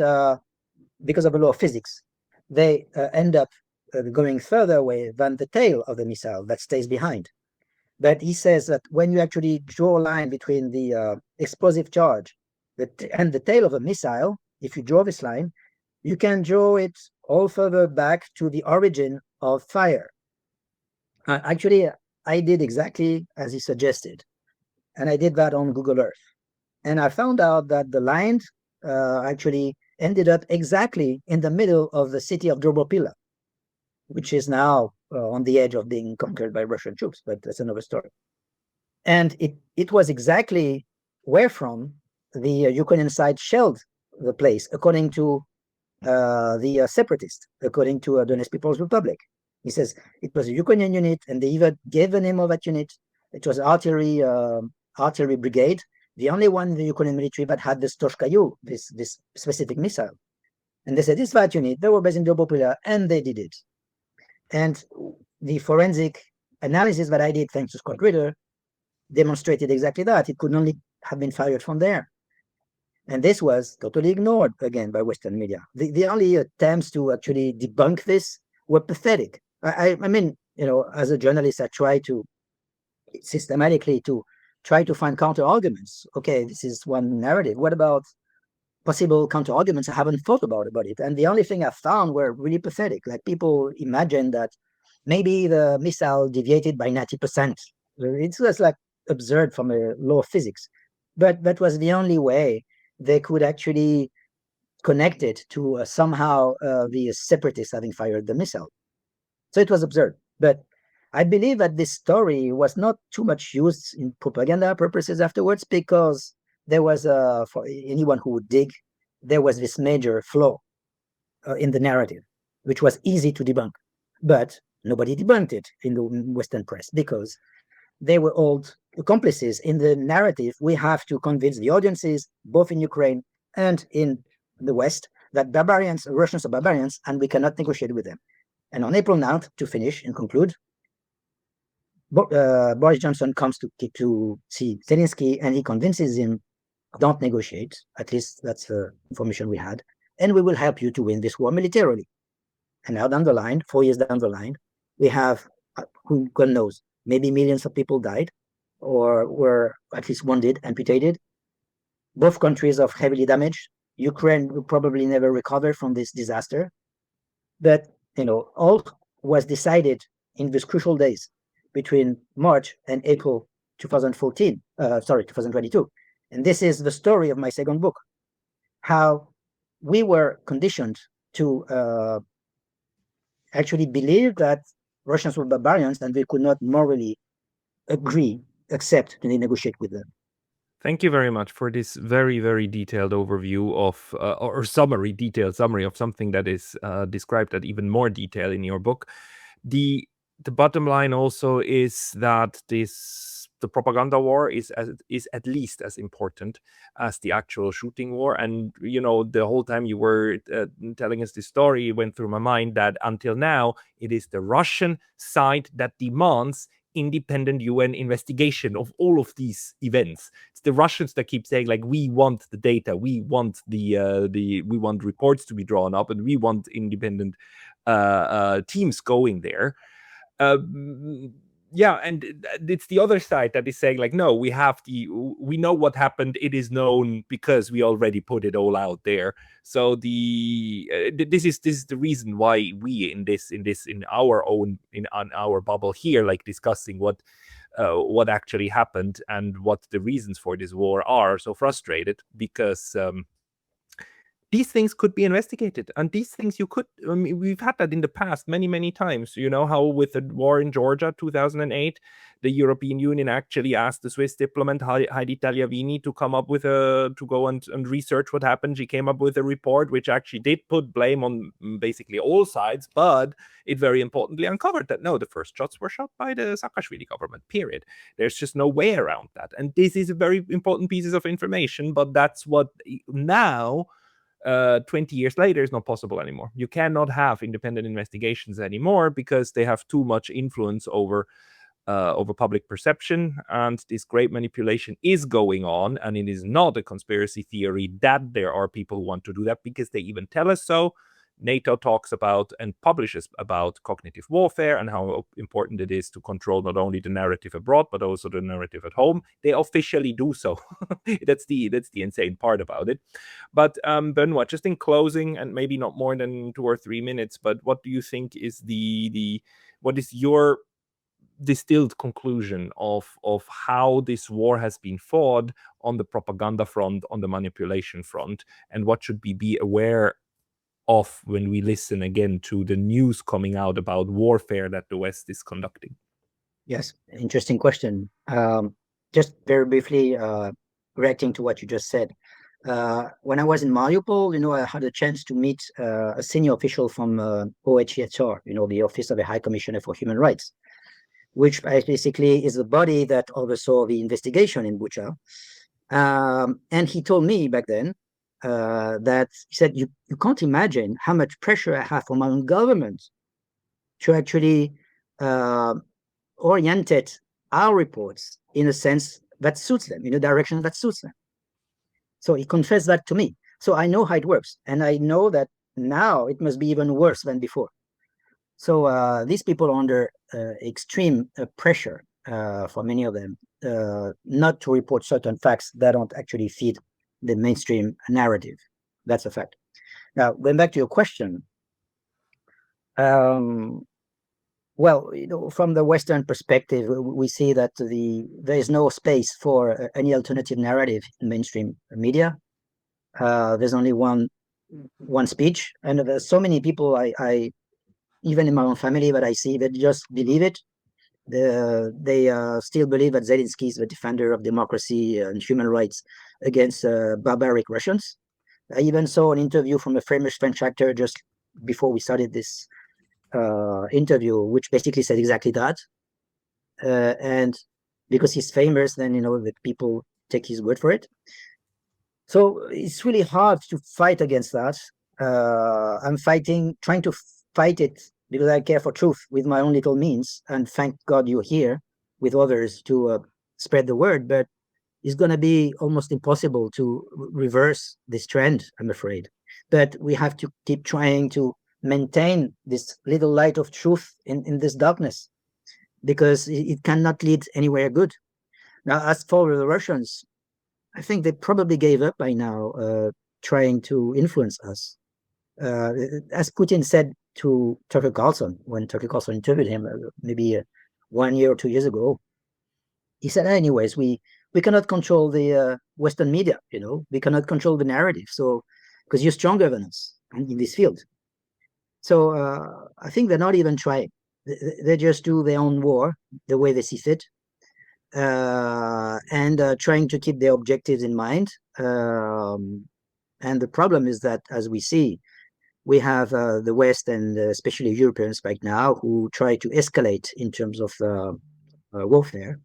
because of the law of physics, they end up going further away than the tail of the missile that stays behind. But he says that when you actually draw a line between the explosive charge and the tail of a missile, if you draw this line, you can draw it all further back to the origin of fire. Actually, I did exactly as he suggested, and I did that on Google Earth. And I found out that the line actually ended up exactly in the middle of the city of Drobopila, which is now on the edge of being conquered by Russian troops, but that's another story. And it was exactly where from the Ukrainian side shelled the place, according to the separatists, according to Donetsk People's Republic. He says it was a Ukrainian unit, and they even gave the name of that unit. It was artillery brigade, the only one in the Ukrainian military that had this Toshka-U, this specific missile. And they said, this that unit, they were based in Drobopila, and they did it. And the forensic analysis that I did, thanks to Scott Ritter, demonstrated exactly that. It could only have been fired from there. And this was totally ignored, again, by Western media. The only attempts to actually debunk this were pathetic. I mean, as a journalist, I try to systematically to try to find counter-arguments. Okay, this is one narrative. What about possible counter-arguments? I haven't thought about it. And the only thing I found were really pathetic. Like, people imagined that maybe the missile deviated by 90%. It was like absurd from a law of physics. But that was the only way they could actually connect it to somehow the separatists having fired the missile. So it was absurd. But I believe that this story was not too much used in propaganda purposes afterwards, because there was, for anyone who would dig, there was this major flaw in the narrative, which was easy to debunk. But nobody debunked it in the Western press because they were all accomplices in the narrative. We have to convince the audiences, both in Ukraine and in the West, that Russians are barbarians, and we cannot negotiate with them. And on April 9th, to finish and conclude, Boris Johnson comes to see Zelensky, and he convinces him, don't negotiate. At least that's the information we had. And we will help you to win this war militarily. And now down the line, 4 years down the line, we have, who God knows, maybe millions of people died or were at least wounded, amputated. Both countries are heavily damaged. Ukraine will probably never recover from this disaster. But, all was decided in these crucial days between March and April 2022. And this is the story of my second book, how we were conditioned to actually believe that Russians were barbarians, and we could not morally accept to negotiate with them. Thank you very much for this very, very detailed overview of, or detailed summary of something that is described at even more detail in your book. The bottom line also is that the propaganda war is at least as important as the actual shooting war. And, the whole time you were telling us this story, it went through my mind that until now, it is the Russian side that demands independent UN investigation of all of these events. It's the Russians that keep saying, like, we want the data, we want we want reports to be drawn up, and we want independent teams going there. yeah, and it's the other side that is saying like, no, we know what happened. It is known because we already put it all out there. So this is the reason why we in our own on our bubble here, like discussing what actually happened and what the reasons for this war are, so frustrated, because these things could be investigated, and these things we've had that in the past many times. You know how with the war in Georgia 2008, the European Union actually asked the Swiss diplomat Heidi Tagliavini to come up with to go and research what happened. She came up with a report which actually did put blame on basically all sides, but it very importantly uncovered that no, the first shots were shot by the Saakashvili government, period. There's just no way around that, and this is a very important pieces of information, but that's what now 20 years later is not possible anymore. You cannot have independent investigations anymore because they have too much influence over public perception, and this great manipulation is going on, and it is not a conspiracy theory that there are people who want to do that, because they even tell us so. NATO talks about and publishes about cognitive warfare and how important it is to control not only the narrative abroad but also the narrative at home. They officially do so. That's the insane part about it. But Benoit, just in closing, and maybe not more than 2 or 3 minutes, but what do you think is what is your distilled conclusion of how this war has been fought on the propaganda front, on the manipulation front, and what should we be aware of when we listen again to the news coming out about warfare that the West is conducting? Yes, interesting question. Just very briefly, reacting to what you just said. When I was in Mariupol, I had a chance to meet a senior official from OHCHR, the Office of the High Commissioner for Human Rights, which basically is the body that oversaw the investigation in Bucha. And he told me back then that he said, you can't imagine how much pressure I have from my own government to actually orientate our reports in a sense that suits them, in a direction that suits them. So he confessed that to me. So I know how it works. And I know that now it must be even worse than before. So these people are under extreme pressure for many of them not to report certain facts that don't actually feed the mainstream narrative. That's a fact. Now, going back to your question, well, from the Western perspective, we see that there is no space for any alternative narrative in mainstream media. There's only one speech, and there's so many people I even in my own family that I see that just believe it. They still believe that Zelensky is the defender of democracy and human rights against barbaric Russians. I even saw an interview from a famous French actor just before we started this interview, which basically said exactly that. And because he's famous, then the people take his word for it. So it's really hard to fight against that. I'm trying to fight it because I care for truth with my own little means, and thank God you're here with others to spread the word. But it's going to be almost impossible to reverse this trend, I'm afraid. But we have to keep trying to maintain this little light of truth in this darkness, because it cannot lead anywhere good. Now, as for the Russians, I think they probably gave up by now trying to influence us. As Putin said to Tucker Carlson, when Tucker Carlson interviewed him maybe 1 year or 2 years ago, he said, anyways, we cannot control the Western media, we cannot control the narrative, so because you're stronger than us in this field. So I think they're not even trying. They just do their own war the way they see fit, and trying to keep their objectives in mind. And the problem is that, as we see, we have the West and especially Europeans right now who try to escalate in terms of warfare,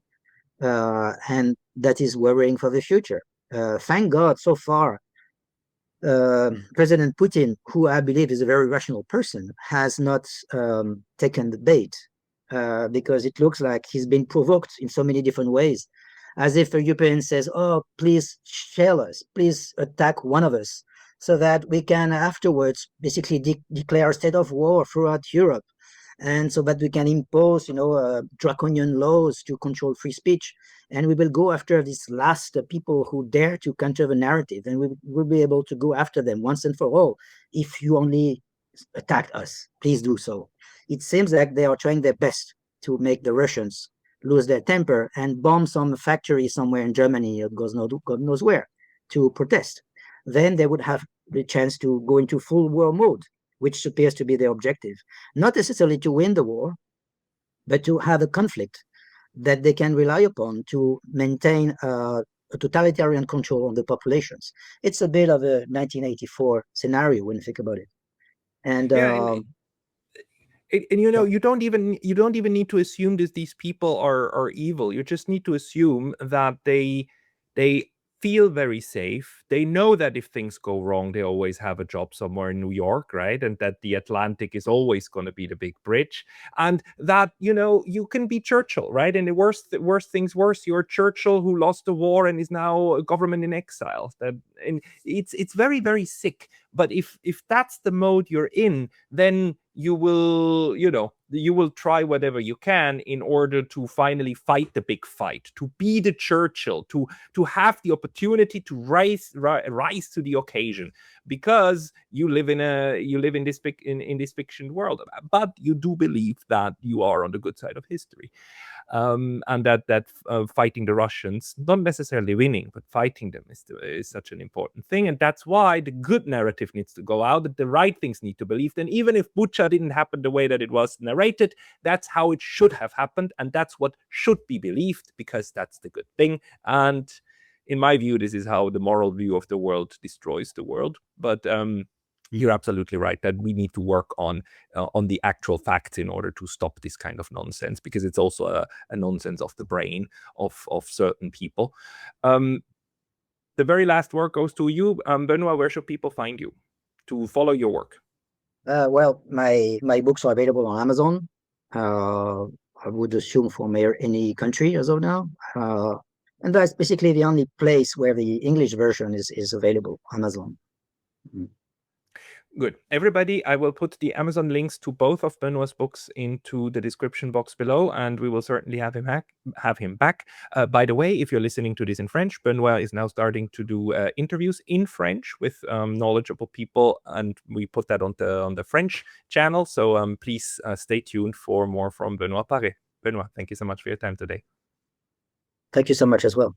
and that is worrying for the future. Thank God, so far, President Putin, who I believe is a very rational person, has not taken the bait, because it looks like he's been provoked in so many different ways, as if a European says, oh, please shell us, please attack one of us, so that we can afterwards basically declare a state of war throughout Europe, and so that we can impose, draconian laws to control free speech. And we will go after these last people who dare to counter the narrative, and we will be able to go after them once and for all. If you only attack us, please do so. It seems like they are trying their best to make the Russians lose their temper and bomb some factory somewhere in Germany, or God knows where, to protest. Then they would have the chance to go into full war mode, which appears to be their objective. Not necessarily to win the war, but to have a conflict that they can rely upon to maintain a totalitarian control on the populations. It's a bit of a 1984 scenario when you think about it. And Yeah, and yeah. you don't even need to assume that these people are evil. You just need to assume that they feel very safe. They know that if things go wrong, they always have a job somewhere in New York, right? And that the Atlantic is always going to be the big bridge. And that, you can be Churchill, right? And the worst things worse, you're Churchill who lost the war and is now a government in exile. And it's very, very sick. But if that's the mode you're in, then you will try whatever you can in order to finally fight the big fight, to be the Churchill, to have the opportunity to rise to the occasion, because you live in this fiction world, but you do believe that you are on the good side of history. And that fighting the Russians, not necessarily winning, but fighting them is such an important thing. And that's why the good narrative needs to go out, that the right things need to believe. And even if Bucha didn't happen the way that it was narrated, that's how it should have happened. And that's what should be believed, because that's the good thing. And in my view, this is how the moral view of the world destroys the world. But you're absolutely right that we need to work on the actual facts in order to stop this kind of nonsense, because it's also a nonsense of the brain of certain people. The very last word goes to you, Benoit. Where should people find you to follow your work? Well, my books are available on Amazon. I would assume from any country as of now. And that's basically the only place where the English version is available, Amazon. Mm. Good. Everybody, I will put the Amazon links to both of Benoit's books into the description box below, and we will certainly have him back. By the way, if you're listening to this in French, Benoit is now starting to do interviews in French with knowledgeable people, and we put that on the French channel. So please stay tuned for more from Benoît Paré. Benoit, thank you so much for your time today. Thank you so much as well.